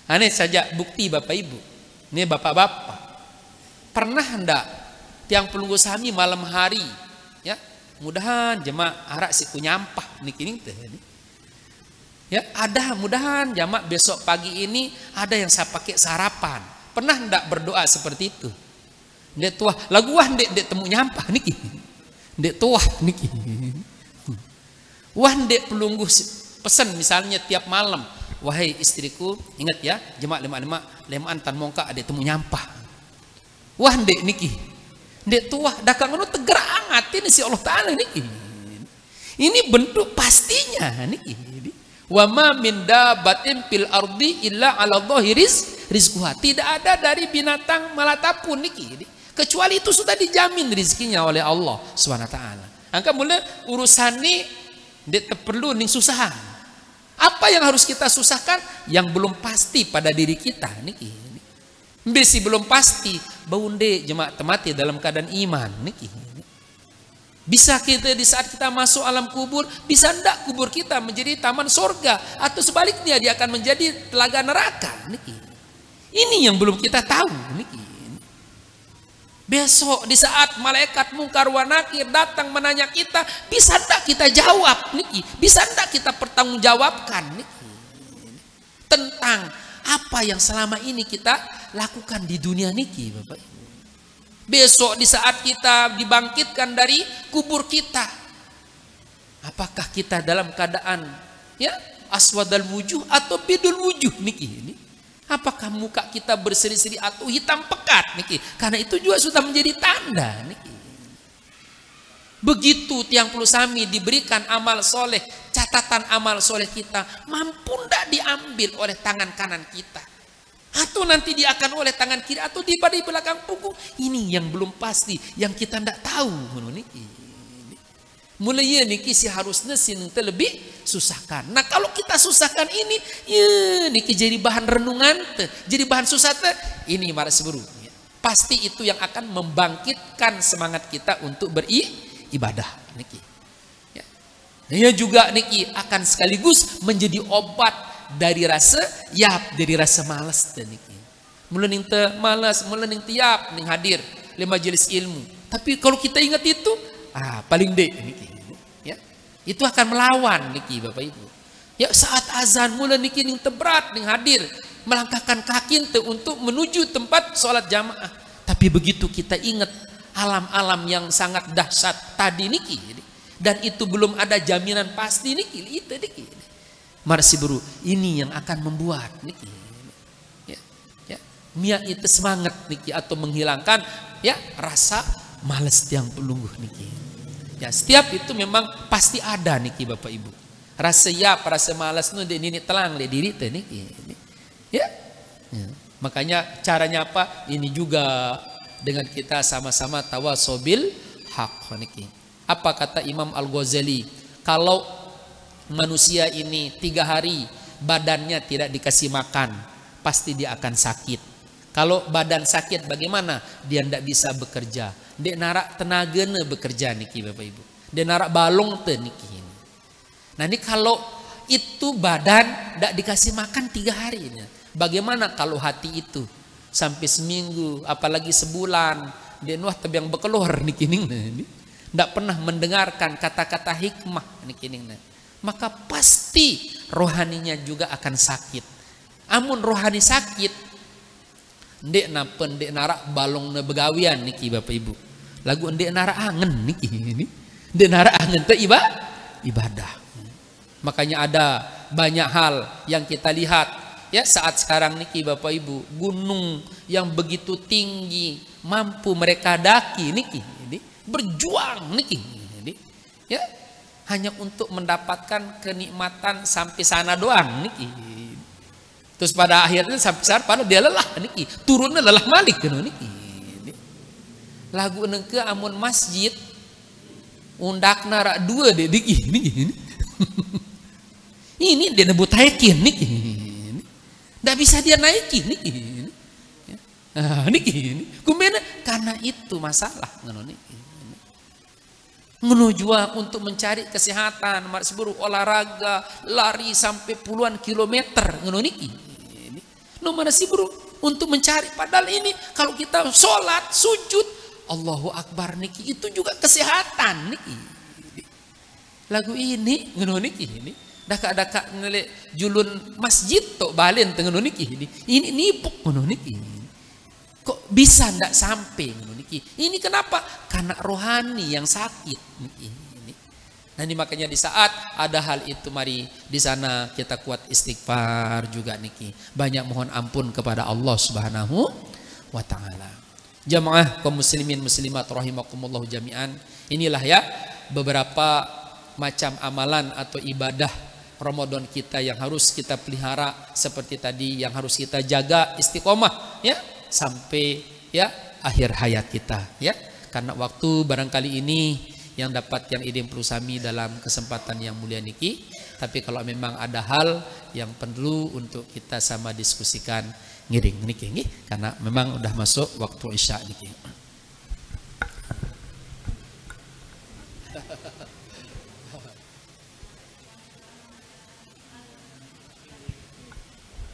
Ini saja bukti Bapak Ibu. Ini bapak-bapak. Pernah hendak tiang pelungusami malam hari ya, mudahan jemaah arak siku nyampah niki nih. Ya, ada mudahan jamaah besok pagi ini ada yang saya pakai sarapan. Pernah hendak berdoa seperti itu? Dek tuah, lagu wah dek temu nyampah niki. Dek tuah niki. Wah dek pelungguh pesan misalnya tiap malam, wahai istriku, ingat ya, jemaah lemaan tan mongka ada temu nyampah. Wah dek niki. Dek tuah dakang anu tegar angat ini si Allah Taala niki. Ini bentuk pastinya niki. Wa ma min dabbatin fil ardi illa 'ala Allahi rizquha. Tidak ada dari binatang melata pun niki, kecuali itu sudah dijamin rizkinya oleh Allah SWT. Angka mulai urusan ini tidak perlu ning susahan. Apa yang harus kita susahkan? Yang belum pasti pada diri kita niki. Besi belum pasti, baunde jemaah temati dalam keadaan iman niki. Bisa kita di saat kita masuk alam kubur, bisa ndak kubur kita menjadi taman sorga, atau sebaliknya dia akan menjadi telaga neraka niki. Ini yang belum kita tahu niki. Besok di saat malaikat mungkar wa nakir datang menanya kita, bisa ndak kita jawab niki? Bisa ndak kita pertanggungjawabkan niki tentang apa yang selama ini kita lakukan di dunia niki, Bapak Ibu. Besok di saat kita dibangkitkan dari kubur kita, apakah kita dalam keadaan ya aswadal wujuh atau bidul wujuh niki? Apakah muka kita berseri-seri atau hitam pekat niki? Karena itu juga sudah menjadi tanda niki. Begitu tiang pelusami diberikan amal soleh, catatan amal soleh kita mampu ndak diambil oleh tangan kanan kita, atau nanti dia akan oleh tangan kiri atau di belakang punggung. Ini yang belum pasti, yang kita tidak tahu. Mulai ya niki si harusnya sin lebih susahkan. Nah kalau kita susahkan ini, ya niki jadi bahan renungan, jadi bahan susah ini marah seburu. Pasti itu yang akan membangkitkan semangat kita untuk beribadah niki. Ya. Ia juga niki akan sekaligus menjadi obat dari rasa dari rasa malas teh niki. Mula ning teu malas, mula ning tiap ning hadir di majelis ilmu. Tapi kalau kita ingat itu, paling dek niki. Ya. Itu akan melawan niki Bapak Ibu. Ya saat azan mula niki ning teu berat ning hadir, melangkahkan kaki teu untuk menuju tempat sholat jamaah. Tapi begitu kita ingat alam-alam yang sangat dahsyat tadi niki, dan itu belum ada jaminan pasti niki, itu niki. Marsi bro, ini yang akan membuat niki. Mia itu semangat niki atau menghilangkan rasa malas yang pelungguh niki. Ya setiap itu memang pasti ada niki Bapak Ibu. Rasa rasa malas nu ini telang le diri teh niki. Ya. Makanya caranya apa? Ini juga dengan kita sama-sama tawasobil haq niki. Apa kata Imam Al-Ghazali? Kalau manusia ini 3 hari badannya tidak dikasih makan, pasti dia akan sakit. Kalau badan sakit bagaimana? Dia tidak bisa bekerja. Dia narak tenaga bekerja niki Bapak Ibu. Dia narak balong te niki. Nah ini kalau itu badan tidak dikasih makan 3 hari. Bagaimana kalau hati itu sampai seminggu, apalagi sebulan, dia nuah tebiang bekeluar niki ning. Tidak pernah mendengarkan kata-kata hikmah niki ning. Maka pasti rohaninya juga akan sakit. Amun rohani sakit, ndek narak balong na begawian niki Bapak Ibu. Lagu ndek narak angen niki ini. Ndek narak angen teh ibadah. Makanya ada banyak hal yang kita lihat ya saat sekarang niki Bapak Ibu, gunung yang begitu tinggi mampu mereka daki niki ini, berjuang niki ini. Ya, hanya untuk mendapatkan kenikmatan sampai sana doang niki. Terus pada akhirnya sampai saat pada dia lelah niki, turunnya lelah malik niki. Lagu nengke amun masjid undak narak 2 deh niki ini. Ini dia nebut naikin niki. Ndak bisa dia naikin niki. Niki ini. Kumena karena itu masalah ngono niki. Menuju untuk mencari kesehatan, maksudnya olahraga, lari sampai puluhan kilometer ngono niki. No mana sih bro untuk mencari, padahal ini kalau kita sholat sujud Allahu Akbar niki itu juga kesehatan niki. Lagu ini ngono niki ini daka nele julun masjid tok balen teng ngono niki ini nipuk ngono niki. Kok bisa ndak sampai ngono niki? Ini kenapa? Karena rohani yang sakit niki. Nah ini makanya di saat ada hal itu, mari di sana kita kuat istighfar juga niki. Banyak mohon ampun kepada Allah Subhanahu wa taala. Jamaah kaum muslimin muslimat rahimakumullah jami'an. Inilah ya beberapa macam amalan atau ibadah Ramadan kita yang harus kita pelihara seperti tadi, yang harus kita jaga istiqomah ya sampai ya akhir hayat kita ya. Karena waktu barangkali ini yang dapat yang idem pelusami dalam kesempatan yang mulia niki. Tapi kalau memang ada hal yang perlu untuk kita sama diskusikan ngiring niki nggih, karena memang udah masuk waktu isya niki.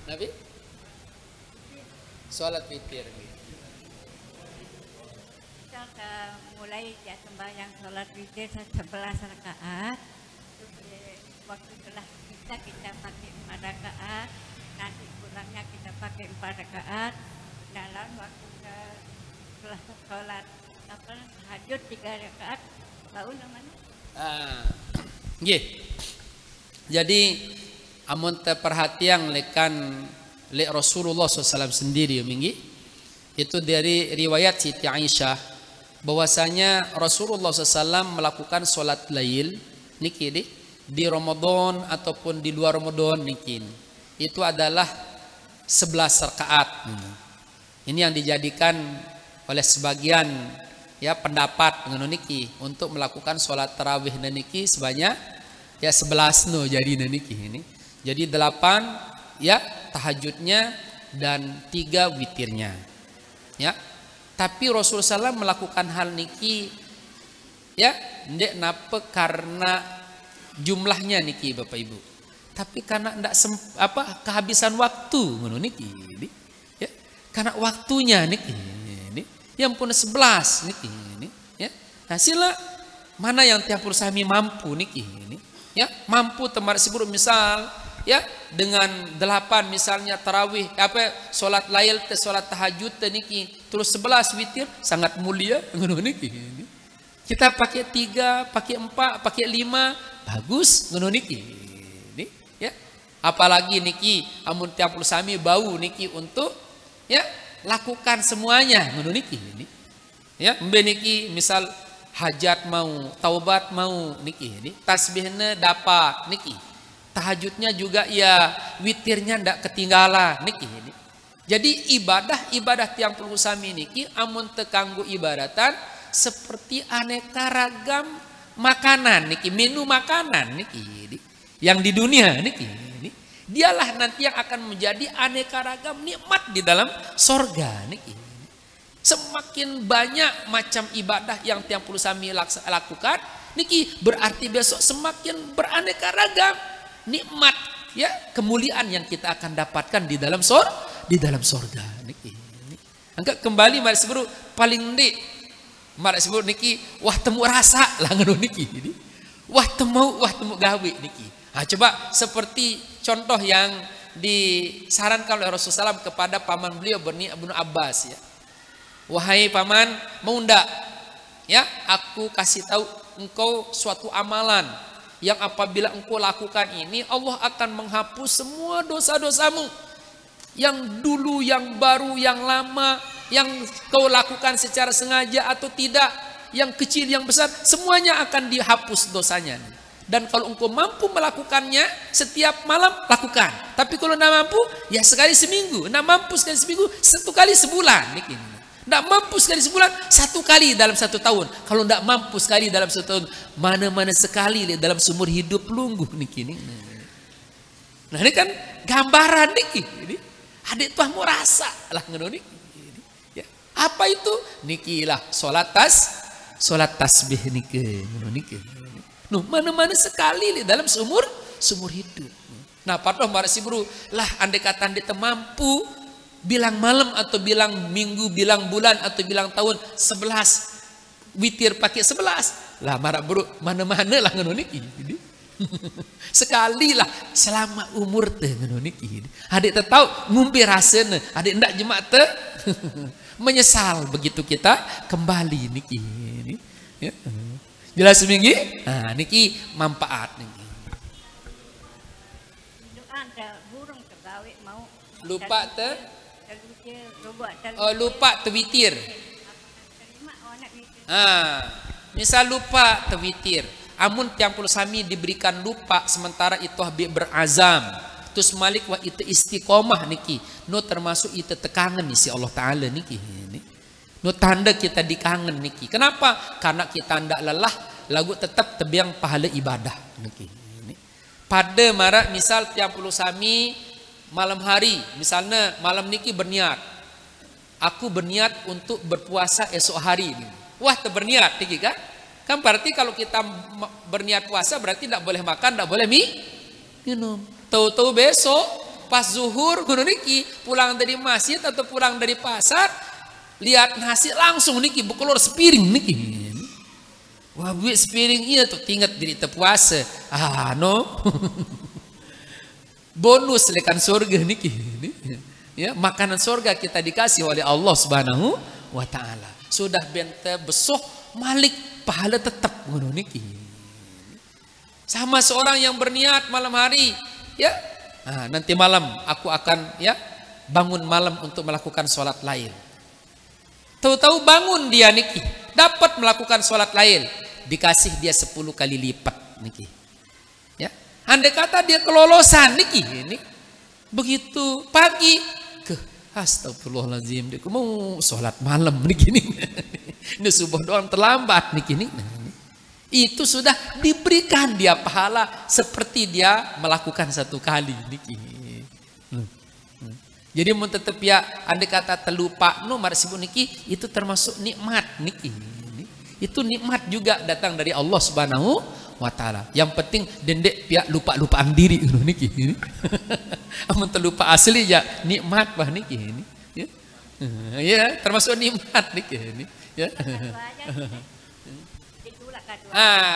Nabi salat witir mulai ya sembahyang sholat witir 11 rakaat. Waktu telah kita pakai 4 rakaat, nanti pulangnya kita pakai 4 rakaat. Dalam waktu setelah sholat tahajud 3 rakaat, tahu namanya? Nggih. Jadi amun perhatian lekan le Rasulullah SAW sendiri minggi itu dari riwayat Siti Aisyah bahwasanya Rasulullah SAW melakukan sholat lail niki di Ramadan ataupun di luar Ramadan niki itu adalah 11 rakaat. Ini yang dijadikan oleh sebagian ya pendapat ngono niki untuk melakukan sholat tarawih niki sebanyak ya 11 no jadi niki ini. Jadi 8 ya tahajudnya dan 3 witirnya. Ya. Tapi Rasulullah SAW melakukan hal niki ya ndek napa karena jumlahnya niki Bapak Ibu. Tapi karena ndak kehabisan waktu ngono niki. Ya, karena waktunya niki. Yang pun 11 niki. Ya. Nah, sila mana yang tiap sami mampu niki. Ya, mampu temar sibur misal ya dengan 8 misalnya tarawih salat lail salat tahajud niki terus 11 witir sangat mulia ngono niki. Kita pakai 3, pakai 4, pakai 5 bagus ngono niki. Ya. Apalagi niki amun tiap sami bau niki untuk ya lakukan semuanya ngono niki. Ya, mbe niki misal hajat mau, taubat mau niki. Tasbihnya dapat niki. Tahajudnya juga ya witirnya ndak ketinggalan niki. Jadi ibadah tiang puluh sami niki amun tekanggu ibadatan seperti aneka ragam makanan niki, menu makanan niki. Yang di dunia niki. Dialah nanti yang akan menjadi aneka ragam nikmat di dalam sorga niki. Semakin banyak macam ibadah yang tiang puluh sami lakukan niki berarti besok semakin beraneka ragam nikmat ya kemuliaan yang kita akan dapatkan di dalam sorga niki. Angkat kembali mari sebut paling ndik mari sebut niki wah temu rasa lah ngono niki. Wah temu gawe niki. Nah, coba seperti contoh yang disarankan oleh Rasulullah SAW kepada paman beliau Ibnu Abbas ya. Wahai paman, mau ndak? Ya, aku kasih tahu engkau suatu amalan yang apabila engkau lakukan ini Allah akan menghapus semua dosa-dosamu. Yang dulu, yang baru, yang lama, yang kau lakukan secara sengaja atau tidak, yang kecil, yang besar, semuanya akan dihapus dosanya. Dan kalau engkau mampu melakukannya setiap malam, lakukan. Tapi kalau tidak mampu, ya sekali seminggu. Tidak mampu sekali seminggu, 1 kali sebulan. Tidak mampu sekali sebulan, 1 kali dalam 1 tahun. Kalau tidak mampu sekali dalam 1 tahun, mana-mana sekali dalam seumur hidup lungguh niki. Nah ini kan gambaran niki. Adik tuah mau rasa lah ngono niki. Ya. Apa itu? Niki lah salat tasbih niki. Nuh mana-mana sekali dalam seumur hidup. Nah, patoh marasi bro lah andai kata anda mampu bilang malam atau bilang minggu, bilang bulan atau bilang tahun 11 witir pakai 11 lah marah bro mana-mana lah ngono niki. Sekali lah selama umur teh ngono niki. Adik tahu ngumpi rasana, adik ndak jemak teh menyesal begitu kita kembali niki. Ya. Jelas seminggu? Nah, niki manfaat niki. Ada burung terbawa mau lupa lupa tewitir. Misal lupa tewitir. Amun tiang puluh sami diberikan lupa sementara itu berazam. Terus malik wa itu istiqomah niki. No termasuk itu tekangan si Allah Ta'ala niki. No tanda kita dikangen niki. Kenapa? Karena kita ndak lelah, lagu tetap tebiang pahala ibadah niki. Pada marak misal tiang puluh sami malam hari, misalnya malam niki berniat. Aku berniat untuk berpuasa esok hari ini. Wah, berniat niki kan? Kan berarti kalau kita berniat puasa berarti tidak boleh makan, tidak boleh minum. Tahu-tahu besok pas zuhur guru niki pulang dari masjid atau pulang dari pasar lihat nasi langsung niki bekelor sepiring niki. Wah, buat sepiring iya tuh tingkat diri puasa. No. Bonus lekan surga niki. Ya, makanan surga kita dikasih oleh Allah Subhanahu wa taala. Sudah bente besok malik pahala tetap ngono niki. Sama seorang yang berniat malam hari, ya. Nah, nanti malam aku akan ya bangun malam untuk melakukan sholat lail. Tahu-tahu bangun dia niki, dapat melakukan sholat lail, dikasih dia 10 kali lipat niki. Ya, andai kata dia kelolosan niki, ini begitu pagi ke astagfirullahaladzim, dia mau sholat malam niki nih. Ini subuh doang terlambat niki nih. Itu sudah diberikan dia pahala seperti dia melakukan 1 kali niki. Jadi mau tetap ya andai kata terlupa no marsibu niki itu termasuk nikmat niki. Itu nikmat juga datang dari Allah Subhanahu wa taala. Yang penting dendek pihak lupa-lupaan diri niki ini. Amun terlupa asli ya nikmat bah niki ini. Ya. Ya, termasuk nikmat niki ini. Ya.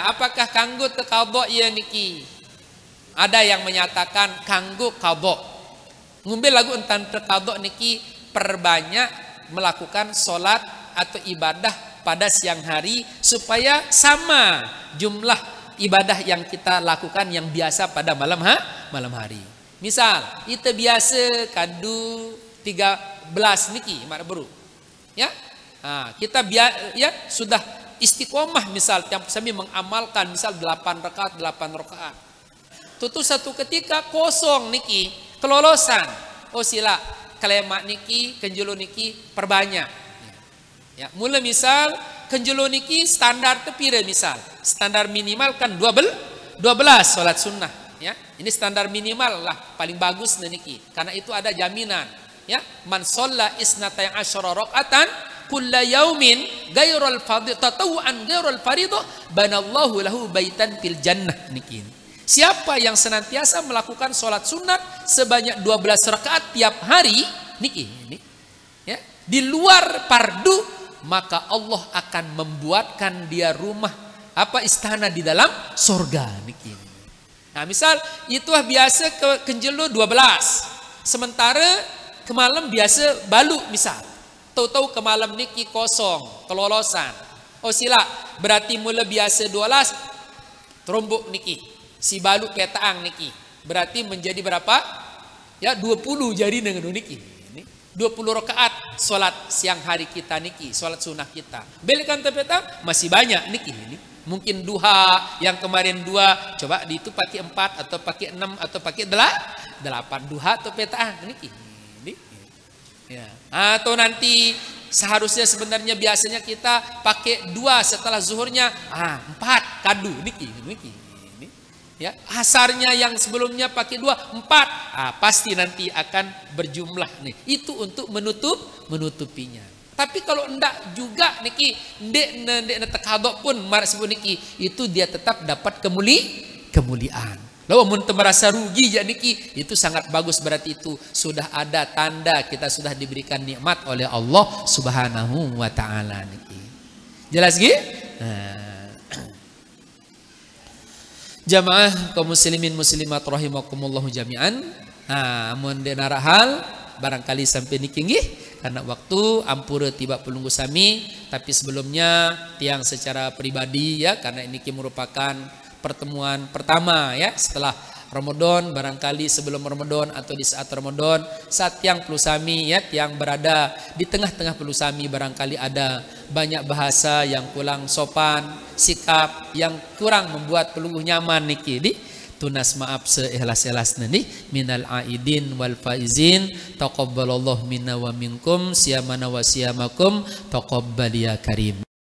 Apakah kanggo qadha ya niki? Ada yang menyatakan kanggo qadha. Ngumbil lagu entan qadha niki perbanyak melakukan sholat atau ibadah pada siang hari supaya sama jumlah ibadah yang kita lakukan yang biasa pada malam hari. Misal kita biasa kadu 13 niki mak baru. Ya. Kita sudah istiqomah misal tiap sami mengamalkan misal 8 rakaat. Tutu satu ketika kosong niki kelolosan. Oh sila kalemak niki kenjulu niki perbanyak. Ya, mula misal kenjulu niki standar tepire misal. Standar minimal kan 12 salat sunnah, ya. Ini standar minimal lah paling bagus niki. Karena itu ada jaminan, ya. Man shalla isnata asyara rakaatan kulla yaumin ghairul fardhi tatawuan ghairul fardhi banallahu lahu baitan fil jannah niki. Siapa yang senantiasa melakukan sholat sunat sebanyak 12 rakaat tiap hari niki, ya, di luar fardu, maka Allah akan membuatkan dia rumah istana di dalam surga niki. Nah, misal itu biasa ke kenjelo 12, sementara ke malam biasa balu misal. Tahu-tahu ke malam niki kosong, kelolosan. Oh sila, berarti mula biasa 12 terombok niki. Si balu petaang niki berarti menjadi berapa? Ya 20 jari dengan niki. 20 rakaat solat siang hari kita niki, solat sunnah kita. Belikan petang masih banyak niki ini. Mungkin duha yang kemarin 2, coba di itu pakai 4 atau pakai 6 atau pakai 8 duha atau petang niki. Ya. Atau nanti seharusnya sebenarnya biasanya kita pakai 2 setelah zuhurnya, 4 kadu niki. Ya, asarnya yang sebelumnya pakai 2, 4, pasti nanti akan berjumlah nih. Itu untuk menutupinya. Tapi kalau ndak juga niki, ndek tekadok pun mar sebut niki, itu dia tetap dapat kemuliaan. Lalu mun merasa rugi ya niki, itu sangat bagus, berarti itu sudah ada tanda kita sudah diberikan nikmat oleh Allah Subhanahu wa taala niki. Jelas nggih? Jamaah kaum muslimin muslimat rahimakumullah jami'an. Amun denara hal barangkali sampai niki nggih karena waktu ampura tiba pelunggu sami, tapi sebelumnya tiang secara pribadi ya, karena ini merupakan pertemuan pertama ya setelah Ramadan, barangkali sebelum Ramadan atau di saat Ramadan, saat tiang pelusami ya, tiang berada di tengah-tengah pelusami, barangkali ada banyak bahasa yang kurang sopan, sikap yang kurang membuat pelungguh nyaman niki di tunas maaf seikhlas-ikhlasna nih. Minal aidin wal faizin taqabbalallahu minna wa minkum siyamana wa siyamakum taqabbal ya karim.